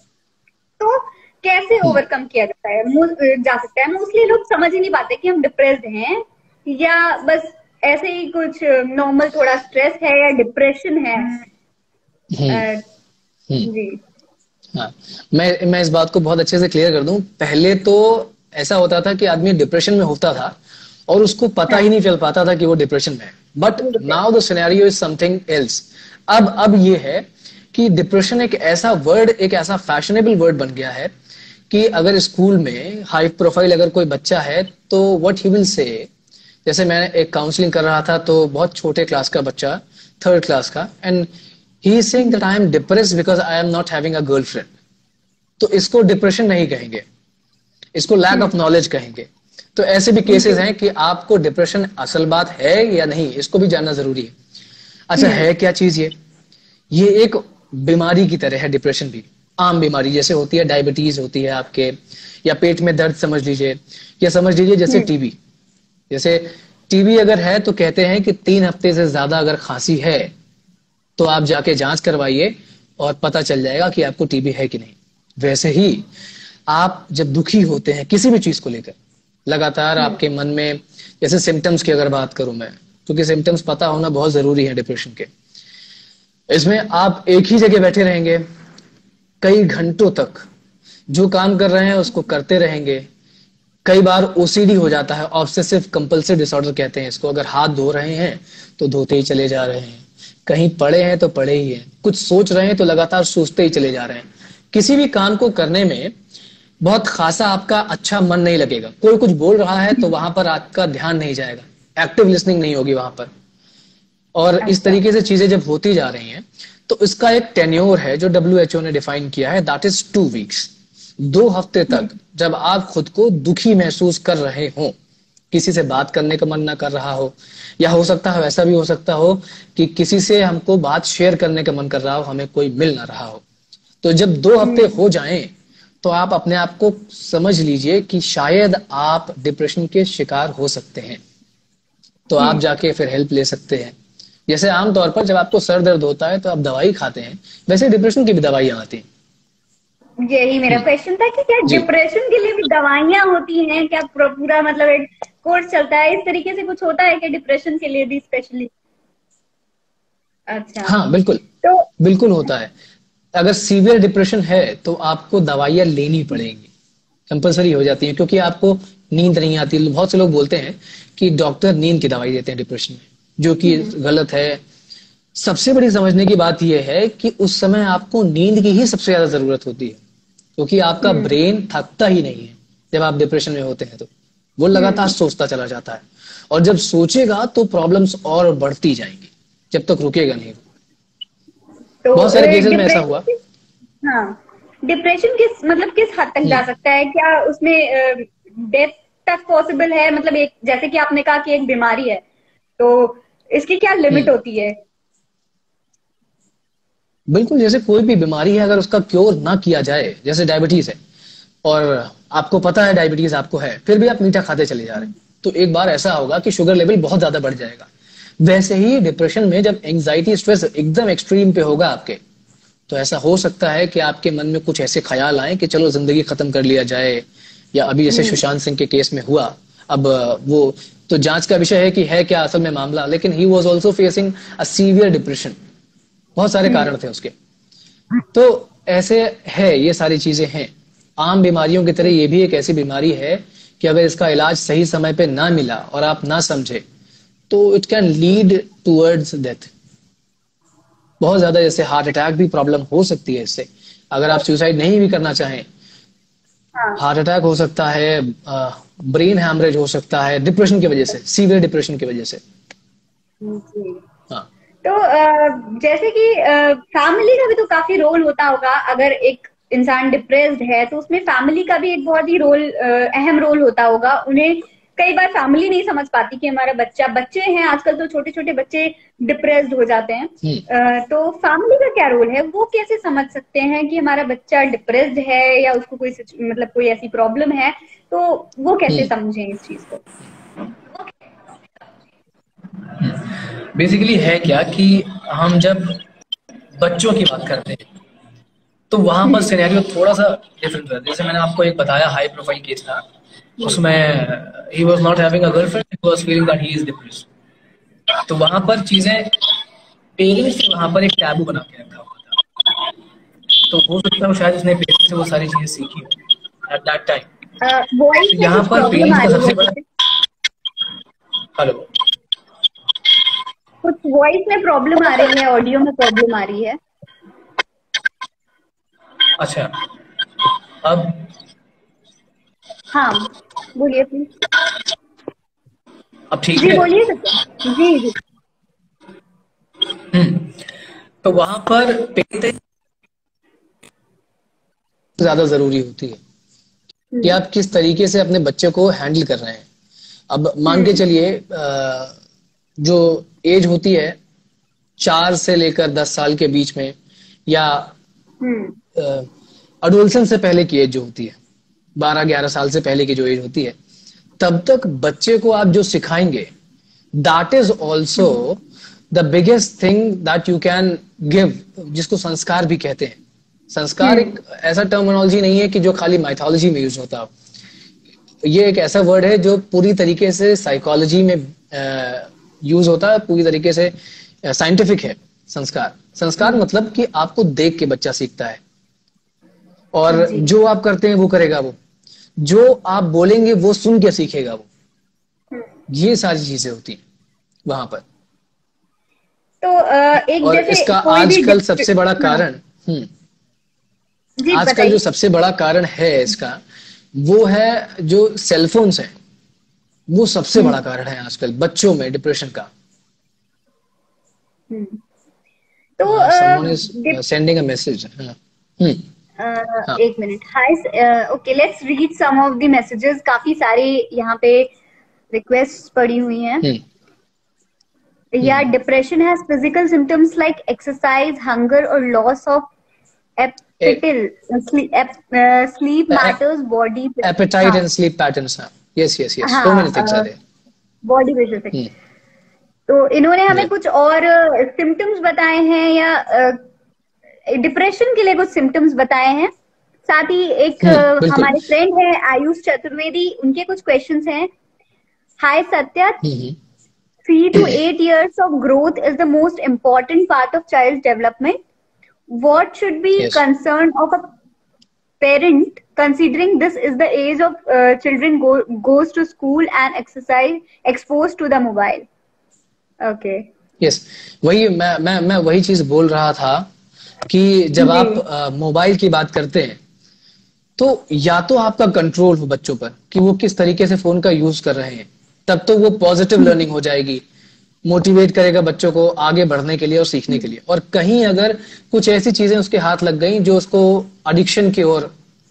तो कैसे ओवरकम किया जा सकता है? मोस्टली लोग समझ ही नहीं पाते कि हम डिप्रेस्ड हैं या बस ऐसे ही कुछ नॉर्मल थोड़ा स्ट्रेस है या डिप्रेशन है। जी हाँ, मैं इस बात को बहुत अच्छे से क्लियर कर दूं। पहले तो ऐसा होता था कि आदमी डिप्रेशन में होता था और उसको पता ही नहीं चल पाता था कि वो डिप्रेशन में है। But now the scenario is something else. अब ये है कि डिप्रेशन एक ऐसा वर्ड, एक ऐसा फैशनेबल वर्ड बन गया है कि अगर स्कूल में हाई प्रोफाइल अगर कोई बच्चा है तो व्हाट ही विल से, जैसे मैं एक काउंसलिंग कर रहा था तो बहुत छोटे क्लास का बच्चा, 3rd क्लास का, and he is saying that I am depressed because I am not having a girlfriend. तो इसको डिप्रेशन नहीं कहेंगे, इसको लैक ऑफ नॉलेज कहेंगे। तो ऐसे भी केसेस हैं कि आपको डिप्रेशन असल बात है या नहीं, इसको भी जानना जरूरी है। अच्छा, है क्या चीज ये एक बीमारी की तरह है। डिप्रेशन भी आम बीमारी जैसे होती है, डायबिटीज होती है आपके, या पेट में दर्द समझ लीजिए, या समझ लीजिए जैसे टीबी। जैसे टीबी अगर है तो कहते हैं कि 3 हफ्ते से ज्यादा अगर खांसी है तो आप जाके जांच करवाइए और पता चल जाएगा कि आपको टीबी है कि नहीं। वैसे ही आप जब दुखी होते हैं किसी भी चीज को लेकर, लगातार आपके मन में, जैसे सिम्टम्स की अगर बात करूं मैं, क्योंकि सिम्टम्स पता होना बहुत जरूरी है डिप्रेशन के। इसमें आप एक ही जगह बैठे रहेंगे कई घंटों तक, जो काम कर रहे हैं उसको करते रहेंगे। कई बार ओसीडी हो जाता है, ऑब्सेसिव कंपल्सिव डिसऑर्डर कहते हैं इसको। अगर हाथ धो रहे हैं तो धोते ही चले जा रहे हैं, कहीं पड़े हैं तो पड़े ही हैं, कुछ सोच रहे हैं तो लगातार सोचते ही चले जा रहे हैं। किसी भी काम को करने में बहुत खासा आपका अच्छा मन नहीं लगेगा। कोई कुछ बोल रहा है तो वहां पर आपका ध्यान नहीं जाएगा, एक्टिव लिसनिंग नहीं होगी वहां पर। और इस तरीके से चीजें जब होती जा रही हैं तो इसका एक टेन्योर है जो WHO ने डिफाइन किया है, दैट इज 2 वीक्स। 2 हफ्ते तक जब आप खुद को दुखी महसूस कर रहे हो, किसी से बात करने का मन ना कर रहा हो, या हो सकता है ऐसा भी हो सकता हो कि किसी से हमको बात शेयर करने का मन कर रहा हो, हमें कोई मिल ना रहा हो, तो जब 2 हफ्ते हो जाएं तो आप अपने आप को समझ लीजिए कि शायद आप डिप्रेशन के शिकार हो सकते हैं। तो आप जाके फिर हेल्प ले सकते हैं। जैसे आमतौर पर जब आपको सर दर्द होता है तो आप दवाई खाते हैं, वैसे डिप्रेशन की भी दवाइयां आती हैं। यही मेरा क्वेश्चन था कि क्या डिप्रेशन के लिए भी दवाइयां होती हैं? क्या पूरा मतलब एक कोर्स चलता है? इस तरीके से कुछ होता है कि डिप्रेशन के लिए भी स्पेशली? अच्छा, हाँ बिल्कुल, तो बिल्कुल होता है। अगर सीवियर डिप्रेशन है तो आपको दवाइयां लेनी पड़ेंगी, कंपलसरी हो जाती है, क्योंकि आपको नींद नहीं आती। बहुत से लोग बोलते हैं कि डॉक्टर नींद की दवाई देते हैं डिप्रेशन में, जो कि गलत है। सबसे बड़ी समझने की बात यह है कि उस समय आपको नींद की ही सबसे ज्यादा जरूरत होती है, क्योंकि आपका ब्रेन थकता ही नहीं है। जब आप डिप्रेशन में होते हैं तो वो लगातार सोचता चला जाता है, और जब सोचेगा तो प्रॉब्लम्स और बढ़ती जाएंगी, जब तक रुकेगा नहीं। तो बहुत सारे केसेस में ऐसा हुआ। हाँ, डिप्रेशन किस हद तक जा सकता है? क्या उसमें डेथ तक पॉसिबल है? मतलब एक, जैसे कि आपने कहा कि एक बीमारी है, तो इसकी क्या लिमिट होती है? बिल्कुल, जैसे कोई भी बीमारी है, अगर उसका क्योर ना किया जाए, जैसे डायबिटीज है और आपको पता है डायबिटीज आपको है, फिर भी आप मीठा खाते चले जा रहे हैं, तो एक बार ऐसा होगा कि शुगर लेवल बहुत ज्यादा बढ़ जाएगा। वैसे ही डिप्रेशन में जब एंजाइटी स्ट्रेस एकदम एक्सट्रीम पे होगा आपके, तो ऐसा हो सकता है कि आपके मन में कुछ ऐसे ख्याल आए कि चलो जिंदगी खत्म कर लिया जाए, या अभी जैसे सुशांत सिंह के केस में हुआ। अब वो तो जांच का विषय है कि है क्या असल में मामला, लेकिन he was also facing a severe depression. बहुत सारे कारण थे उसके। तो ऐसे है, ये सारी चीजें हैं। आम बीमारियों की तरह ये भी एक ऐसी बीमारी है कि अगर इसका इलाज सही समय पे ना मिला और आप ना समझे तो it can lead towards death. बहुत ज्यादा, जैसे हार्ट अटैक भी प्रॉब्लम हो सकती है इससे, अगर आप सुसाइड नहीं भी करना चाहें। हाँ। हार्ट अटैक हो सकता है, ब्रेन हैमरेज हो सकता है, डिप्रेशन की वजह से, सीवियर डिप्रेशन की वजह से। जी। हाँ तो जैसे कि फैमिली का भी तो काफी रोल होता होगा, अगर एक इंसान डिप्रेस्ड है तो उसमें फैमिली का भी एक बहुत ही अहम रोल होता होगा। उन्हें कई बार फैमिली नहीं समझ पाती कि हमारा बच्चा, बच्चे हैं आजकल तो छोटे छोटे बच्चे डिप्रेस्ड हो जाते हैं। तो फैमिली का क्या रोल है, वो कैसे समझ सकते हैं कि हमारा बच्चा डिप्रेस्ड है या उसको कोई मतलब कोई ऐसी प्रॉब्लम है, तो वो कैसे समझें इस चीज को? बेसिकली है क्या कि हम जब बच्चों की बात करते हैं तो वहां पर सिनेरियो थोड़ा सा डिफरेंट रहता है। जैसे मैंने आपको एक बताया हाई प्रोफाइल केस था, उसमें he was not having a girlfriend, he was feeling that he is depressed. तो वहां पर चीजें पेरेंट्स ने वहां पर एक टैबू बना के रखा हुआ था, तो हो सकता है शायद उसने पेरेंट्स से वो सारी चीजें सीखी एट दैट टाइम। वॉइस तो में यहाँ कुछ पर प्रॉब्लम पेरेंट्स आ का रही सबसे है, बड़ा, हेलो, कुछ वॉइस में प्रॉब्लम आ रही है, ऑडियो में प्रॉब्लम आ रही है। अच्छा, अब हाँ, बोलिए प्लीज। अब ठीक जी है। बोलिए सत्या जी। जी। तो वहां पर पेरेंट्स ज्यादा जरूरी होती है कि हम्म। आप किस तरीके से अपने बच्चे को हैंडल कर रहे हैं। अब मान के हम्म। चलिए जो एज होती है 4 से लेकर 10 साल के बीच में, या हम्म। अडोलसन से पहले की एज जो होती है, 12-11 साल से पहले की जो एज होती है, तब तक बच्चे को आप जो सिखाएंगे, that is also the biggest thing that you can give, जिसको संस्कार भी कहते हैं। संस्कार हम्म। एक ऐसा टर्मिनोलॉजी नहीं है कि जो खाली माइथोलॉजी में यूज होता हो। ये एक ऐसा वर्ड है जो पूरी तरीके से साइकोलॉजी में यूज होता है, पूरी तरीके से साइंटिफिक है। संस्कार, संस्कार मतलब कि आपको देख के बच्चा सीखता है, और जी। जो आप करते हैं वो करेगा, वो जो आप बोलेंगे वो सुन के सीखेगा वो। ये सारी चीजें होती हैं वहां पर। तो एक और जैसे इसका कोई भी आजकल सबसे बड़ा हाँ कारण, जी आजकल जो बताइए। सबसे बड़ा कारण है इसका, वो है जो सेलफोन्स है। वो सबसे हम्म। बड़ा कारण है आजकल बच्चों में डिप्रेशन का। हम्म। तो someone is sending a message. हाँ, हाँ, एक मिनट। Hi, okay, let's read some of the messages. काफी सारे यहाँ पे रिक्वेस्ट पड़ी हुई हैं। हम्म, या depression has physical symptoms like exercise, hunger और loss of appetite, sleep matters body. appetite हाँ। and sleep patterns. हाँ, yes, yes, yes, so many things are हाँ, there. Body basis. हम्म, तो इन्होंने हमें yeah, कुछ और सिम्टम्स बताए हैं, या डिप्रेशन के लिए कुछ सिम्टम्स बताए हैं। साथ ही एक बिल्कुल। हमारे फ्रेंड है आयुष चतुर्वेदी, उनके कुछ क्वेश्चंस हैं। हाय Satya, 3 to 8 years of growth is the most important part of child's development. What should be yes, concern of a parent considering this is the age of children goes to school and exercise exposed to the mobile? Okay. yes, वही मैं वही चीज बोल रहा था कि जब जी। आप मोबाइल की बात करते हैं, तो या तो आपका कंट्रोल हो बच्चों पर कि वो किस तरीके से फोन का यूज कर रहे हैं, तब तो वो पॉजिटिव लर्निंग हो जाएगी, मोटिवेट करेगा बच्चों को आगे बढ़ने के लिए और सीखने के लिए। और कहीं अगर कुछ ऐसी चीजें उसके हाथ लग गई जो उसको एडिक्शन की ओर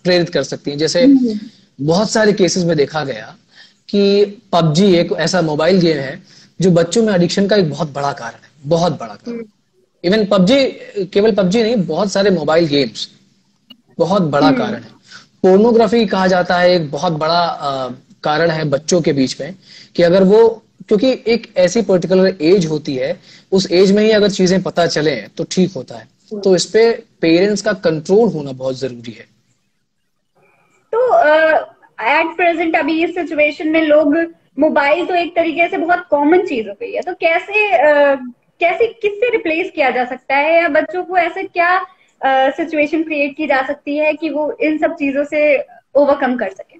प्रेरित कर सकती हैं, जैसे बहुत सारे केसेस में देखा गया कि पबजी एक ऐसा मोबाइल गेम है जो बच्चों में एडिक्शन का एक बहुत बड़ा कारण है, बहुत बड़ा कारण। इवन पबजी, केवल पबजी नहीं, बहुत सारे मोबाइल गेम्स बहुत बड़ा कारण है। पोर्नोग्राफी कहा जाता है एक बहुत बड़ा कारण है बच्चों के बीच में, कि अगर वो, क्योंकि एक ऐसी पर्टिकुलर एज होती है, उस एज में ही अगर चीजें पता चले तो ठीक होता है। तो इस पे पेरेंट्स का कंट्रोल होना बहुत जरूरी है। तो एट प्रेजेंट अभी इस सिचुएशन में लोग, मोबाइल तो एक तरीके से बहुत कॉमन चीज हो गई है, तो कैसे किससे रिप्लेस किया जा सकता है, या बच्चों को ऐसे क्या सिचुएशन क्रिएट की जा सकती है कि वो इन सब चीजों से ओवरकम कर सकें?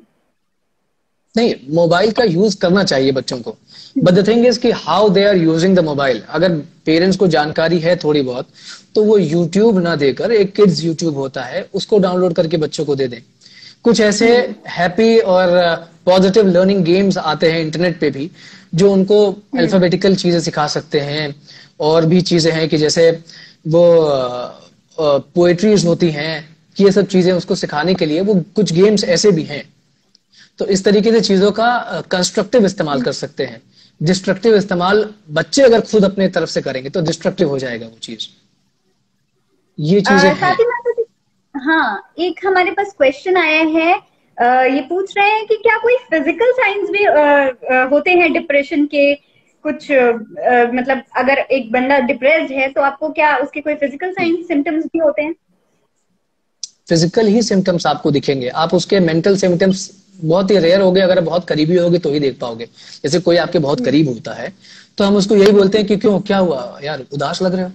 नहीं, मोबाइल का यूज करना चाहिए बच्चों को, बट द थिंग इज कि how they are using the mobile. अगर पेरेंट्स को जानकारी है थोड़ी बहुत, तो वो यूट्यूब ना देकर, एक किड्स यूट्यूब होता है उसको डाउनलोड करके बच्चों को दे दें। कुछ ऐसे हैप्पी और पॉजिटिव लर्निंग गेम्स आते हैं इंटरनेट पे भी, जो उनको अल्फाबेटिकल चीजें सिखा सकते हैं। और भी चीजें हैं कि जैसे वो पोएट्रीज होती हैं, कि ये सब चीजें उसको सिखाने के लिए वो कुछ गेम्स ऐसे भी हैं। तो इस तरीके से चीजों का कंस्ट्रक्टिव इस्तेमाल कर सकते हैं। डिस्ट्रक्टिव इस्तेमाल बच्चे अगर खुद अपने तरफ से करेंगे तो डिस्ट्रक्टिव हो जाएगा वो चीज। ये चीजें हैं। साथ ही में हाँ, एक हमारे पास क्वेश्चन आया है, ये पूछ रहे हैं कि क्या कोई फिजिकल साइंस भी होते हैं डिप्रेशन के कुछ, मतलब अगर एक बंदा डिप्रेस्ड है तो आपको क्या उसके कोई फिजिकल साइंस सिम्टम्स भी होते हैं? फिजिकल ही सिम्टम्स आपको दिखेंगे, आप उसके मेंटल सिम्टम्स बहुत ही रेयर हो गए, अगर बहुत करीबी होगे तो ही देख पाओगे। जैसे कोई आपके बहुत करीब होता है तो हम उसको यही बोलते हैं कि क्यों, क्या हुआ यार, उदास लग रहे हो,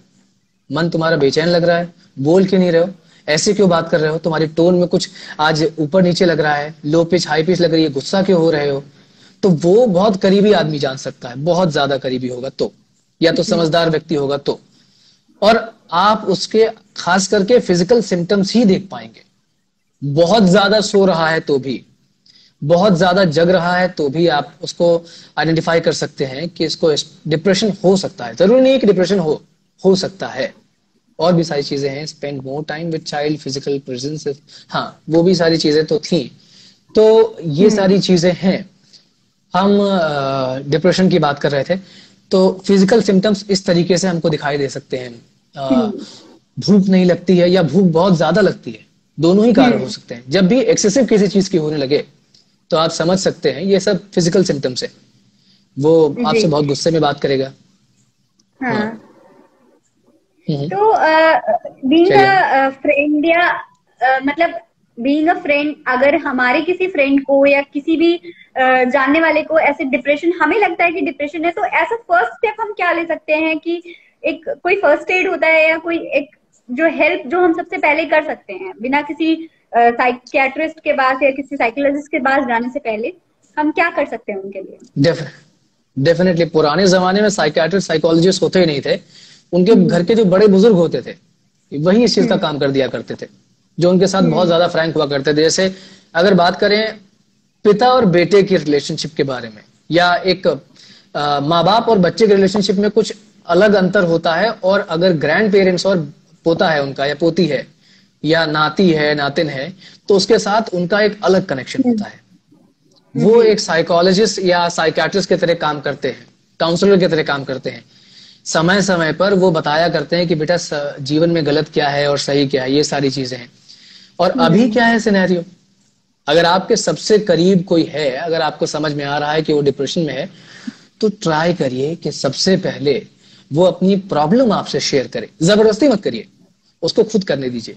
मन तुम्हारा बेचैन लग रहा है, बोल क्यों नहीं रहे हो, ऐसे क्यों बात कर रहे हो, तुम्हारी टोन में कुछ आज ऊपर नीचे लग रहा है, लो पिच हाई पिच लग रही है, गुस्सा क्यों हो रहे हो। तो वो बहुत करीबी आदमी जान सकता है, बहुत ज्यादा करीबी होगा तो, या तो समझदार व्यक्ति होगा तो। और आप उसके खास करके फिजिकल सिम्टम्स ही देख पाएंगे। बहुत ज्यादा सो रहा है तो भी, बहुत ज्यादा जग रहा है तो भी आप उसको आइडेंटिफाई कर सकते हैं कि इसको डिप्रेशन हो सकता है। जरूरी नहीं है कि डिप्रेशन हो सकता है। और भी सारी चीजें हैं, spend more time with child, physical presence, हाँ वो भी सारी चीजें तो थी। तो ये सारी चीजें हैं। हम डिप्रेशन की बात कर रहे थे, तो फिजिकल सिम्टम्स इस तरीके से हमको दिखाई दे सकते हैं। भूख नहीं लगती है या भूख बहुत ज्यादा लगती है, दोनों ही कारण हो सकते हैं। जब भी एक्सेसिव किसी चीज की होने लगे तो आप समझ सकते हैं ये सब फिजिकल सिम्टम्स है। वो आपसे बहुत गुस्से में बात करेगा। हाँ। तो बीइंग अ फ्रेंड या मतलब बीइंग अ फ्रेंड, अगर हमारे किसी फ्रेंड को या किसी भी जानने वाले को ऐसे डिप्रेशन, हमें लगता है कि डिप्रेशन है, तो ऐसा फर्स्ट स्टेप हम क्या ले सकते हैं कि एक कोई फर्स्ट एड होता है या कोई एक जो हेल्प जो हम सबसे पहले कर सकते हैं बिना किसी साइकियाट्रिस्ट के पास या किसी साइकोलॉजिस्ट के पास जाने से पहले, हम क्या कर सकते हैं उनके लिए? डेफिनेटली पुराने जमाने में साइकियाट्रिस्ट साइकोलॉजिस्ट होते ही नहीं थे। उनके घर के जो बड़े बुजुर्ग होते थे वही इस चीज का काम कर दिया करते थे, जो उनके साथ बहुत ज्यादा फ्रैंक हुआ करते थे। जैसे अगर बात करें पिता और बेटे की रिलेशनशिप के बारे में, या एक माँ बाप और बच्चे के रिलेशनशिप में कुछ अलग अंतर होता है, और अगर ग्रैंड पेरेंट्स और पोता है उनका या पोती है या नाती है नातिन है, तो उसके साथ उनका एक अलग कनेक्शन होता है। वो एक साइकोलॉजिस्ट या साइकियाट्रिस्ट की तरह काम करते हैं, काउंसलर की तरह काम करते हैं। समय समय पर वो बताया करते हैं कि बेटा जीवन में गलत क्या है और सही क्या है, ये सारी चीजें हैं। और अभी क्या है सिनेरियो, अगर आपके सबसे करीब कोई है, अगर आपको समझ में आ रहा है कि वो डिप्रेशन में है, तो ट्राई करिए कि सबसे पहले वो अपनी प्रॉब्लम आपसे शेयर करे। जबरदस्ती मत करिए, उसको खुद करने दीजिए।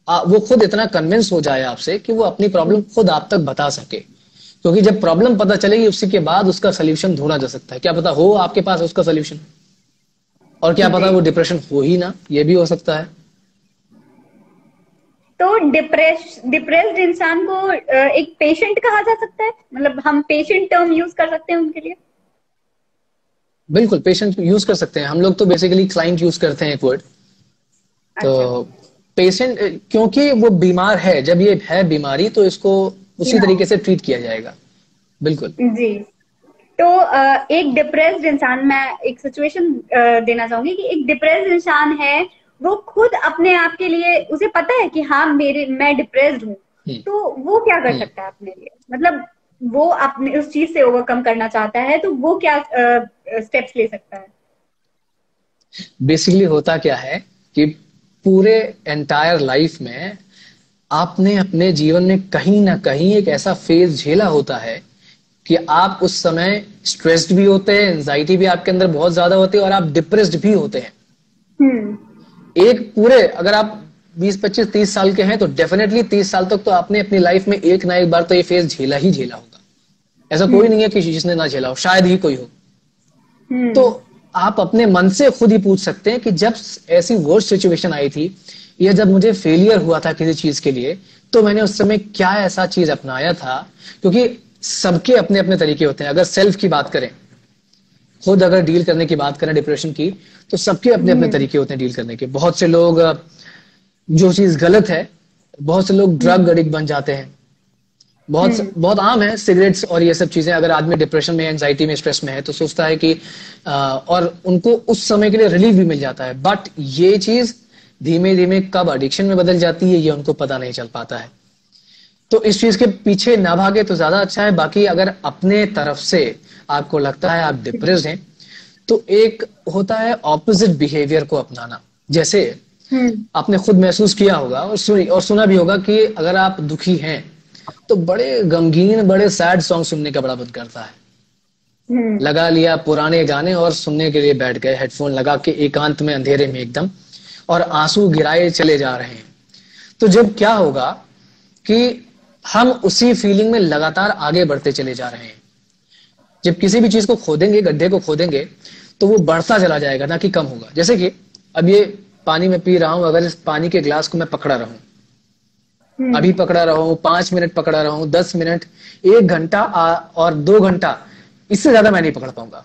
वो खुद इतना कन्विंस हो जाए आपसे कि वो अपनी प्रॉब्लम खुद आप तक बता सके। क्योंकि जब प्रॉब्लम पता चलेगी उसी के बाद उसका सोल्यूशन ढूंढा जा सकता है। क्या पता हो आपके पास उसका सोल्यूशन, और क्या पता वो डिप्रेशन हो ही ना, ये भी हो सकता है। तो डिप्रेस्ड इंसान को एक पेशेंट कहा जा सकता है, मतलब हम पेशेंट टर्म यूज कर सकते हैं उनके लिए? बिल्कुल पेशेंट यूज कर सकते हैं। हम लोग तो बेसिकली क्लाइंट यूज करते हैं एक वर्ड। तो पेशेंट, क्योंकि वो बीमार है, जब ये है बीमारी तो इसको उसी तरीके से ट्रीट किया जाएगा। बिल्कुल जी। तो एक डिप्रेस्ड इंसान, मैं एक सिचुएशन देना चाहूंगी कि एक डिप्रेस्ड इंसान है, वो खुद अपने आप के लिए उसे पता है कि हाँ मैं डिप्रेस्ड हूँ, तो वो क्या कर सकता है अपने लिए? मतलब वो अपने उस चीज से ओवरकम करना चाहता है, तो वो क्या स्टेप्स ले सकता है? बेसिकली होता क्या है कि पूरे एंटायर लाइफ में आपने अपने जीवन में कहीं ना कहीं एक ऐसा फेज झेला होता है कि आप उस समय स्ट्रेस्ड भी होते हैं, एंजाइटी भी आपके अंदर बहुत ज्यादा होती है, और आप डिप्रेस्ड भी होते हैं। एक पूरे, अगर आप 20, 25, 30 साल के हैं तो डेफिनेटली 30 साल तक तो आपने अपनी लाइफ में एक ना एक बार तो ये फेज झेला ही झेला होगा। ऐसा कोई नहीं है कि जिसने ना झेला हो, शायद ही कोई हो। तो आप अपने मन से खुद ही पूछ सकते हैं कि जब ऐसी वर्स्ट सिचुएशन आई थी, या जब मुझे फेलियर हुआ था किसी चीज के लिए, तो मैंने उस समय क्या ऐसा चीज अपनाया था। क्योंकि सबके अपने अपने तरीके होते हैं। अगर सेल्फ की बात करें, खुद अगर डील करने की बात करें डिप्रेशन की, तो सबके अपने अपने तरीके होते हैं डील करने के। बहुत से लोग जो चीज गलत है, बहुत से लोग ड्रग एडिक्ट बन जाते हैं। बहुत आम है सिगरेट्स और ये सब चीजें। अगर आदमी डिप्रेशन में, एंजाइटी में, स्ट्रेस में है तो सोचता है कि और उनको उस समय के लिए रिलीफ भी मिल जाता है, बट ये चीज धीमे धीमे कब एडिक्शन में बदल जाती है ये उनको पता नहीं चल पाता है। तो इस चीज के पीछे ना भागे तो ज्यादा अच्छा है। बाकी अगर अपने तरफ से आपको लगता है आप डिप्रेस्ड हैं, तो एक होता है ऑपोजिट बिहेवियर को अपनाना। जैसे आपने खुद महसूस किया होगा और सुना भी होगा कि अगर आप दुखी हैं तो बड़े गमगीन, बड़े सैड सॉन्ग सुनने का बड़ा मन करता है। लगा लिया पुराने गाने और सुनने के लिए बैठ गए, हेडफोन लगा के एकांत में, अंधेरे में एकदम, और आंसू गिराए चले जा रहे हैं। तो जब क्या होगा कि हम उसी फीलिंग में लगातार आगे बढ़ते चले जा रहे हैं। जब किसी भी चीज को खोदेंगे, गड्ढे को खोदेंगे, तो वो बढ़ता चला जाएगा, ना कि कम होगा। जैसे कि अब ये पानी में पी रहा हूं, अगर इस पानी के ग्लास को मैं पकड़ा रहूं, अभी पकड़ा रहूं, 5 मिनट पकड़ा रहूं, 10 मिनट, 1 घंटा और 2 घंटा, इससे ज्यादा मैं नहीं पकड़ पाऊंगा।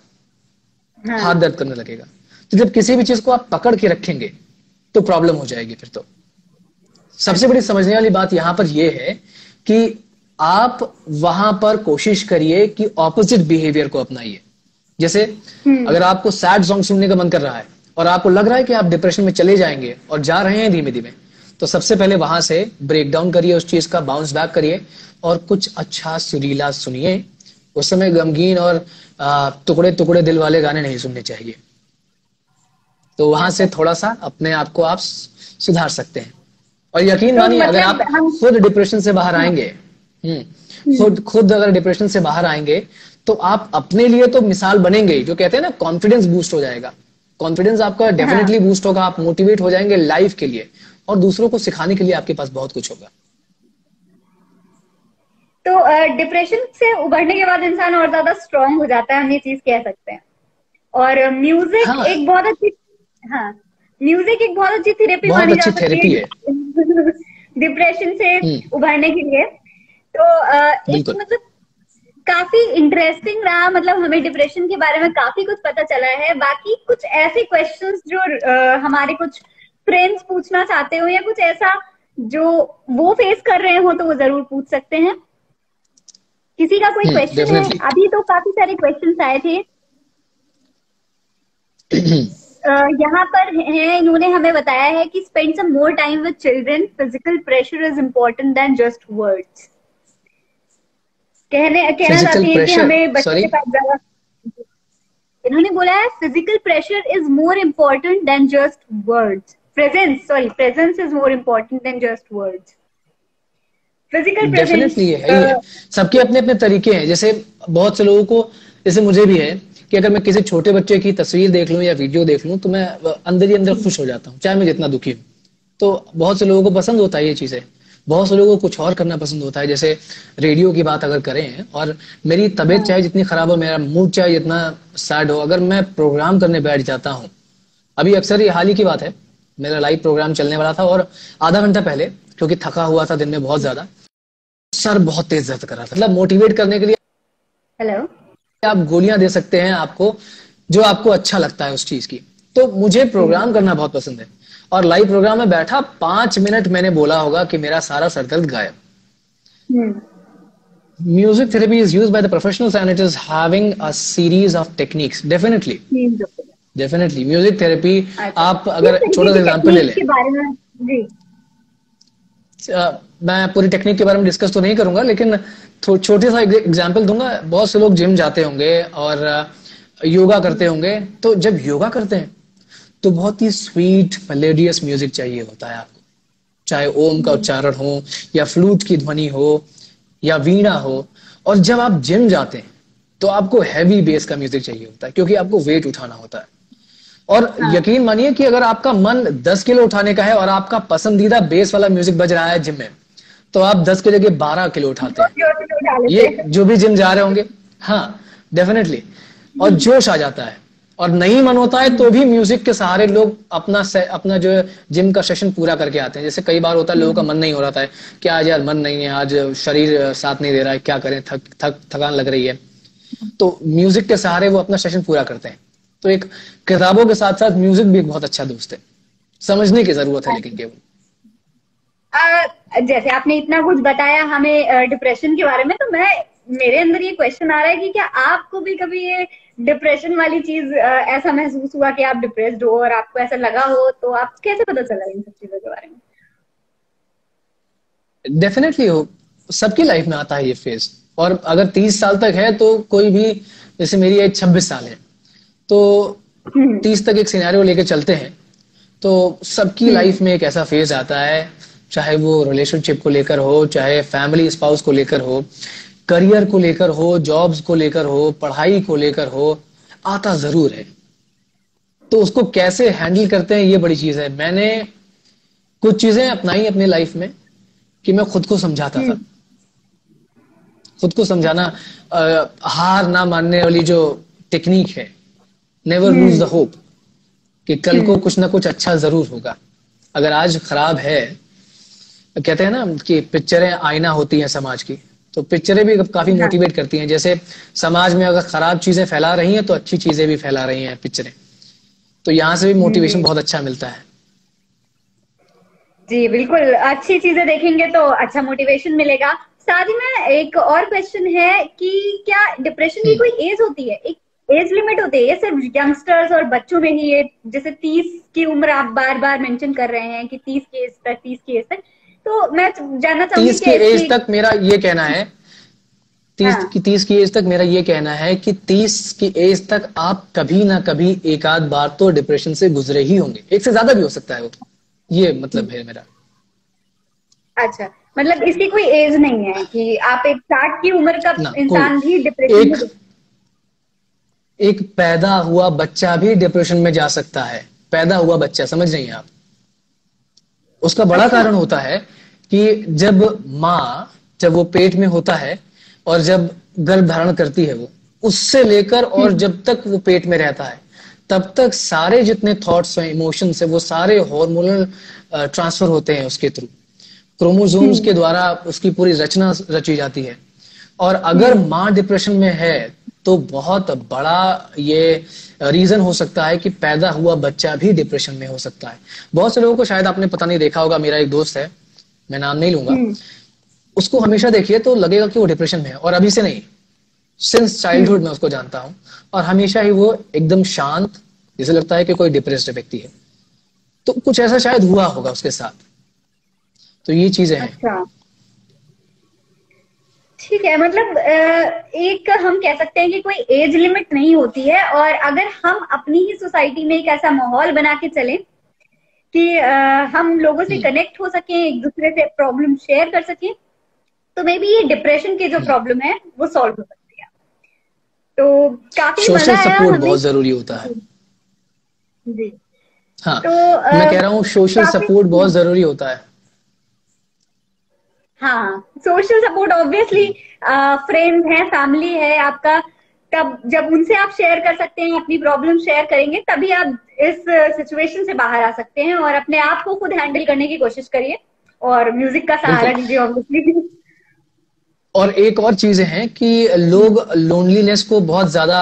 हाथ दर्द करने लगेगा। तो जब किसी भी चीज को आप पकड़ के रखेंगे तो प्रॉब्लम हो जाएगी फिर। तो सबसे बड़ी समझने वाली बात यहां पर यह है कि आप वहां पर कोशिश करिए कि ऑपोजिट बिहेवियर को अपनाइए। जैसे अगर आपको सैड सॉन्ग सुनने का मन कर रहा है और आपको लग रहा है कि आप डिप्रेशन में चले जाएंगे और जा रहे हैं धीमे धीमे, तो सबसे पहले वहां से ब्रेक डाउन करिए, उस चीज का बाउंस बैक करिए और कुछ अच्छा सुरीला सुनिए। उस समय गमगीन और टुकड़े टुकड़े दिल वाले गाने नहीं सुनने चाहिए। तो वहां से थोड़ा सा अपने आप को आप सुधार सकते हैं। और यकीन मानिए, अगर आप खुद डिप्रेशन से बाहर आएंगे, खुद अगर डिप्रेशन से बाहर आएंगे, तो आप अपने लिए तो मिसाल बनेंगे ही। जो कहते हैं ना, कॉन्फिडेंस बूस्ट हो जाएगा। कॉन्फिडेंस आपका डेफिनेटली बूस्ट होगा। आप मोटिवेट हो जाएंगे लाइफ के लिए और दूसरों को सिखाने के लिए आपके पास बहुत कुछ होगा। तो डिप्रेशन से उभरने के बाद इंसान और ज्यादा स्ट्रांग हो जाता है, हम ये चीज कह सकते हैं। और म्यूजिक एक बहुत अच्छी म्यूजिक एक बहुत अच्छी थेरेपी मानी जा सकती है डिप्रेशन से उभरने के लिए। तो एक मतलब काफी इंटरेस्टिंग रहा, मतलब हमें डिप्रेशन के बारे में काफी कुछ पता चला है। बाकी कुछ ऐसे क्वेश्चंस जो हमारे कुछ फ्रेंड्स पूछना चाहते हो या कुछ ऐसा जो वो फेस कर रहे हो तो वो जरूर पूछ सकते हैं। किसी का कोई क्वेश्चन है? अभी तो काफी सारे क्वेश्चंस आए थे। यहाँ पर है, इन्होंने हमें बताया है कि spend some more time with children, physical pressure is important then just words. कहना चाहती है कि हमें बच्चे के पास ज्यादा, इन्होंने बोला है physical pressure is more important then just words. Presence is more important then just words. Physical definitely है। सबके अपने अपने तरीके हैं। जैसे बहुत से लोगों को, जैसे मुझे भी है कि अगर मैं किसी छोटे बच्चे की तस्वीर देख लूं या वीडियो देख लूं तो मैं अंदर ही अंदर खुश हो जाता हूं, चाहे मैं जितना दुखी हूं। तो बहुत से लोगों को पसंद होता है ये चीजें, बहुत से लोगों को कुछ और करना पसंद होता है। जैसे रेडियो की बात अगर करें, और मेरी तबीयत चाहे जितनी खराब हो, मेरा मूड चाहे जितना सैड हो, अगर मैं प्रोग्राम करने बैठ जाता हूँ, अभी अक्सर ये हाल ही की बात है, मेरा लाइव प्रोग्राम चलने वाला था और आधा घंटा पहले, क्योंकि थका हुआ था दिन में बहुत ज्यादा, सर बहुत तेज दर्द कर रहा था। मतलब मोटिवेट करने के लिए हेलो आप गोलियां दे सकते हैं आपको, जो आपको अच्छा लगता है उस चीज की। तो मुझे प्रोग्राम करना बहुत पसंद है और लाइव प्रोग्राम में बैठा 5 मिनट मैंने बोला होगा कि मेरा सारा सर दर्द गायब। Music therapy is used by the professionals and it is having a series of techniques. Definitely music therapy, आप अगर छोटा सा एग्जांपल ले लें, मैं पूरी टेक्निक के बारे में डिस्कस तो नहीं करूंगा, लेकिन छोटे सा एग्जांपल दूंगा। बहुत से लोग जिम जाते होंगे और योगा करते होंगे, तो जब योगा करते हैं तो बहुत ही स्वीट मेलोडियस म्यूजिक चाहिए होता है आपको, चाहे ओम का उच्चारण हो या फ्लूट की ध्वनि हो या वीणा हो। और जब आप जिम जाते हैं तो आपको हैवी बेस का म्यूजिक चाहिए होता है, क्योंकि आपको वेट उठाना होता है। और यकीन मानिए कि अगर आपका मन 10 किलो उठाने का है और आपका पसंदीदा बेस वाला म्यूजिक बज रहा है जिम में, तो आप 10 के जगह 12 किलो उठाते हैं। ये जो भी जिम जा रहे होंगे, हाँ डेफिनेटली, और जोश आ जाता है। और नहीं मन होता है तो भी म्यूजिक के सहारे लोग अपना जो जिम का सेशन पूरा करके आते हैं। जैसे कई बार होता है लोगों का मन नहीं हो रहा था कि आज यार मन नहीं है, आज शरीर साथ नहीं दे रहा है, क्या करें, थकान लग रही है, तो म्यूजिक के सहारे वो अपना सेशन पूरा करते हैं। तो एक किताबों के साथ साथ म्यूजिक भी एक बहुत अच्छा दोस्त है, समझने की जरूरत है लेकिन केवल। जैसे आपने इतना कुछ बताया हमें डिप्रेशन के बारे में, तो मेरे अंदर ये क्वेश्चन आ रहा है कि क्या आपको भी कभी ये डिप्रेशन वाली चीज ऐसा महसूस हुआ कि आप डिप्रेस्ड हो और आपको ऐसा लगा हो, तो आप कैसे पता चला इन सब चीजों के बारे में? डेफिनेटली हो, सबकी लाइफ में आता है ये फेज। और अगर 30 साल तक है तो कोई भी, जैसे मेरी एज 26 साल है, तो 30 तक एक सिनेरियो लेके चलते हैं, तो सबकी लाइफ में एक ऐसा फेज आता है, चाहे वो रिलेशनशिप को लेकर हो, चाहे फैमिली स्पाउस को लेकर हो, करियर को लेकर हो, जॉब्स को लेकर हो, पढ़ाई को लेकर हो, आता जरूर है। तो उसको कैसे हैंडल करते हैं ये बड़ी चीज है। मैंने कुछ चीजें अपनाई अपनी लाइफ में कि मैं खुद को समझाता था। खुद को समझाना, हार ना मानने वाली जो टेक्निक है, नेवर लूज द होप, कि कल को कुछ ना कुछ अच्छा जरूर होगा। अगर आज खराब है, कहते हैं ना कि पिक्चरें आईना होती हैं समाज की, तो पिक्चरें भी काफी मोटिवेट करती हैं। जैसे समाज में अगर खराब चीजें फैला रही हैं तो अच्छी चीजें भी फैला रही हैं पिक्चरें, तो यहाँ से भी मोटिवेशन बहुत अच्छा मिलता है। जी बिल्कुल, अच्छी चीजें देखेंगे तो अच्छा मोटिवेशन मिलेगा। साथ ही में एक और क्वेश्चन है कि क्या डिप्रेशन की कोई एज होती है, एक एज लिमिट होती है, या सिर्फ यंगस्टर्स और बच्चों में ही ये, जैसे 30 की उम्र आप बार बार मेंशन कर रहे हैं कि 30 की एज तक, 30 की एज तक, तो मैं जानना चाहूंगी 30 की एज तक मेरा ये कहना है, 30 की एज तक मेरा ये कहना है कि 30 की एज तक आप कभी ना कभी एक आध बार तो डिप्रेशन से गुजरे ही होंगे, एक से ज्यादा भी हो सकता है वो, ये मतलब है मेरा। अच्छा, मतलब इसकी कोई एज नहीं है कि आप एक 60 की उम्र का इंसान भी डिप्रेशन में, एक पैदा हुआ बच्चा भी डिप्रेशन में जा सकता है। पैदा हुआ बच्चा, समझ रही हैं आप? उसका बड़ा कारण होता है कि जब वो पेट में होता है और जब गर्भ धारण करती है, वो उससे लेकर और जब तक वो पेट में रहता है, तब तक सारे जितने थॉट्स हैं, इमोशंस है, वो सारे हार्मोनल ट्रांसफर होते हैं उसके थ्रू, क्रोमोसोम्स के द्वारा उसकी पूरी रचना रची जाती है। और अगर माँ डिप्रेशन में है तो बहुत बड़ा ये रीजन हो सकता है कि पैदा हुआ बच्चा भी डिप्रेशन में हो सकता है। बहुत से लोगों को शायद आपने पता नहीं देखा होगा, मेरा एक दोस्त है, मैं नाम नहीं लूंगा, उसको हमेशा देखिए तो लगेगा कि वो डिप्रेशन में है, और अभी से नहीं, सिंस चाइल्डहुड में उसको जानता हूं, और हमेशा ही वो एकदम शांत, जैसे लगता है कि कोई डिप्रेस्ड व्यक्ति है। तो कुछ ऐसा शायद हुआ होगा उसके साथ, तो ये चीजें हैं। अच्छा, ठीक है, मतलब एक हम कह सकते हैं कि कोई एज लिमिट नहीं होती है, और अगर हम अपनी ही सोसाइटी में एक ऐसा माहौल बना के चलें कि हम लोगों से कनेक्ट हो सकें, एक दूसरे से प्रॉब्लम शेयर कर सकें, तो मे बी ये डिप्रेशन की जो प्रॉब्लम है वो सॉल्व हो सकती है। तो काफी मजा आया सपोर्ट हमें, बहुत जरूरी होता है जी। हाँ, तो मैं कह रहा हूँ सोशल सपोर्ट बहुत जरूरी होता है। हाँ, सोशल सपोर्ट ऑब्वियसली, फ्रेंड्स हैं, फैमिली है आपका, तब जब उनसे आप शेयर कर सकते हैं, अपनी प्रॉब्लम शेयर करेंगे, तभी आप इस सिचुएशन से बाहर आ सकते हैं, और अपने आप को खुद हैंडल करने की कोशिश करिए, और म्यूजिक का सहारा लीजिए ऑब्वियसली। और एक और चीजें हैं कि लोग लोनलीनेस को बहुत ज्यादा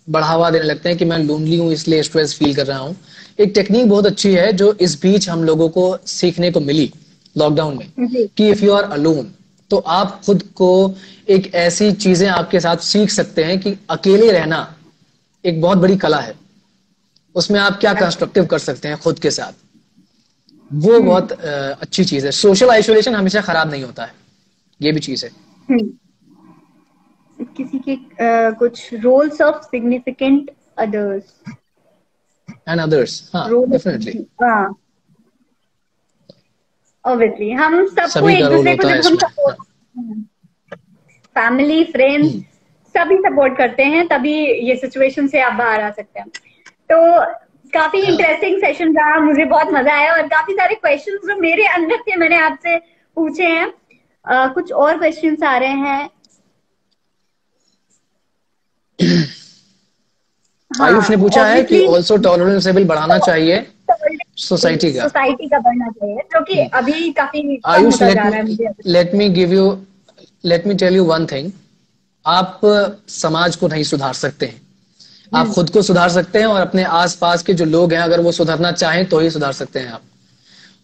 बढ़ावा देने लगते हैं कि मैं लोनली हूं इसलिए स्ट्रेस फील कर रहा हूं। एक टेक्निक बहुत अच्छी है जो इस बीच हम लोगों को सीखने को मिली लॉकडाउन में, कि इफ यू आर अलोन, तो आप खुद को एक ऐसी चीजें आपके साथ सीख सकते हैं कि अकेले रहना एक बहुत बड़ी कला है, उसमें आप क्या कंस्ट्रक्टिव कर सकते हैं खुद के साथ, वो बहुत अच्छी चीज है। सोशल आइसोलेशन हमेशा खराब नहीं होता है, ये भी चीज है। किसी के कुछ roles of significant others and others, हाँ डेफिनेटली, हाँ, ऑब्वियसली हम सबको एक दूसरे को, जब हम सपोर्ट, फैमिली, फ्रेंड्स सभी सपोर्ट करते हैं, तभी ये सिचुएशन से आप बाहर आ सकते हैं। तो काफी इंटरेस्टिंग सेशन रहा, मुझे बहुत मजा आया, और काफी सारे क्वेश्चंस जो मेरे अंदर थे मैंने आपसे पूछे हैं। कुछ और क्वेश्चंस आ रहे हैं। हाँ, आयुष ने पूछा है कि ऑल्सो टॉलरेंस लेवल बढ़ाना चाहिए सोसाइटी का बढ़ना चाहिए, जो कि अभी काफी कम आयुष, होता जा रहा है मुझे। Let me tell you one thing. आप समाज को नहीं सुधार सकते हैं, आप खुद को सुधार सकते हैं और अपने आसपास के जो लोग हैं अगर वो सुधरना चाहें तो ही सुधार सकते हैं आप।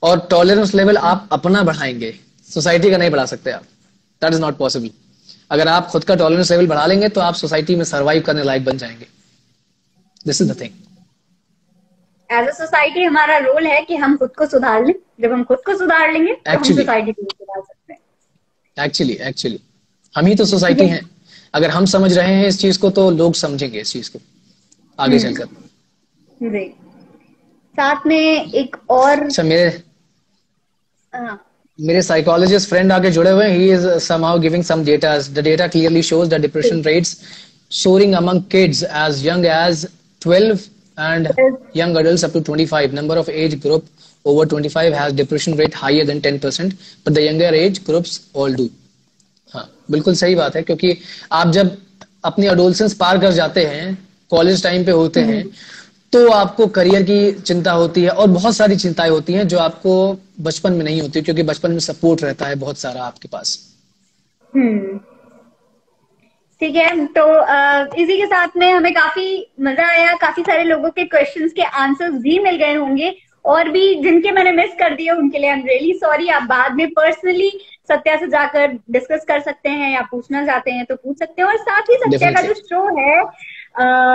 और टॉलरेंस लेवल आप अपना बढ़ाएंगे, सोसाइटी का नहीं बढ़ा सकते आप। That is not possible. अगर आप खुद का टॉलरेंस लेवल बढ़ा लेंगे तो आप सोसाइटी में सर्वाइव करने लायक बन जाएंगे। This is the thing. As a society हमारा रोल है कि हम खुद को सुधार लें। जब हम खुद को सुधार लेंगे तो हम सोसाइटी को सुधार सकते हैं। एक्चुअली हम ही तो सोसाइटी हैं। अगर हम समझ रहे हैं इस चीज को तो लोग समझेंगे इस चीज को आगे चलकर। जी। साथ में एक और अच्छा, मेरे साइकोलॉजिस्ट फ्रेंड आगे जुड़े हुए हैं। He is somehow giving some data. The data clearly shows the depression rates soaring among kids as young as 12 and young adults up to 25. Number of age group over 25 has depression rate higher than 10%, but the younger age groups all do. हाँ, बिल्कुल सही बात है, क्योंकि आप जब अपनी adolescence पार कर जाते हैं, कॉलेज टाइम पे होते हैं, तो आपको करियर की चिंता होती है और बहुत सारी चिंताएं होती हैं जो आपको बचपन में नहीं होती, क्योंकि बचपन में सपोर्ट रहता है बहुत सारा आपके पास। ठीक है, तो इसी के साथ में हमें काफी मजा आया। काफी सारे लोगों के क्वेश्चंस के आंसर्स भी मिल गए होंगे, और भी जिनके मैंने मिस कर दिए उनके लिए आई एम रियली सॉरी। आप बाद में पर्सनली सत्या से जाकर डिस्कस कर सकते हैं, या पूछना चाहते हैं तो पूछ सकते हैं। और साथ ही सत्या का जो शो है,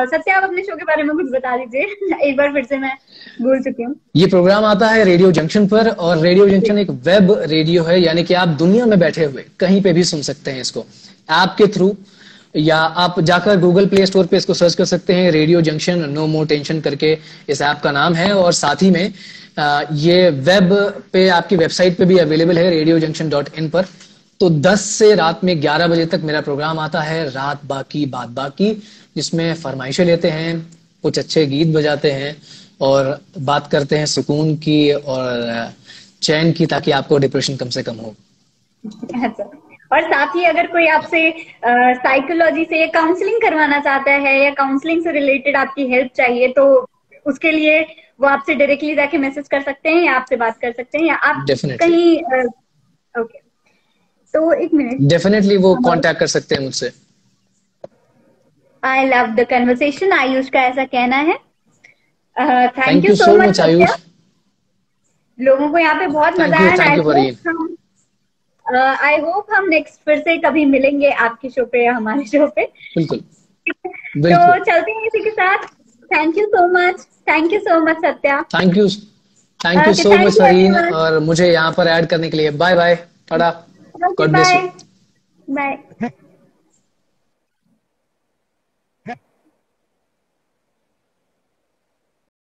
सत्या आप अपने शो के बारे में कुछ बता दीजिए। एक बार फिर से मैं भूल चुकी हूँ। ये प्रोग्राम आता है रेडियो जंक्शन पर, और रेडियो जंक्शन एक वेब रेडियो है, यानी कि आप दुनिया में बैठे हुए कहीं पे भी सुन सकते हैं इसको ऐप के थ्रू, या आप जाकर गूगल प्ले स्टोर पे इसको सर्च कर सकते हैं। Radio junction no more tension करके इस ऐप का नाम है। और साथ ही में ये वेब पे आपकी वेबसाइट पे भी अवेलेबल है, radiojunction.in पर। तो 10 से रात में 11 बजे तक मेरा प्रोग्राम आता है, रात बाकी बात बाकी, जिसमें फरमाइशें लेते हैं, कुछ अच्छे गीत बजाते हैं और बात करते हैं सुकून की और चैन की, ताकि आपको डिप्रेशन कम से कम हो। और साथ ही अगर कोई आपसे साइकोलॉजी से काउंसलिंग करवाना चाहता है, या काउंसलिंग से रिलेटेड आपकी हेल्प चाहिए, तो उसके लिए वो आपसे डायरेक्टली जाके मैसेज कर सकते हैं, या आपसे बात कर सकते हैं, या आप कहीं ओके। तो एक मिनट, डेफिनेटली वो कांटेक्ट कर सकते हैं मुझसे। I love the conversation, Ayush का ऐसा कहना है। Thank you so much Ayush. लोगों को यहाँ पे बहुत मजा आया। आई होप हम नेक्स्ट फिर से कभी मिलेंगे आपके शो पे या हमारे शो पे। बिल्कुल। तो चलते हैं इसी के साथ। Thank you so much Satya. Thank you so much Fareen, और मुझे यहाँ पर ऐड करने के लिए। बाय बाय, टाटा, गॉड ब्लेस यू, बाय।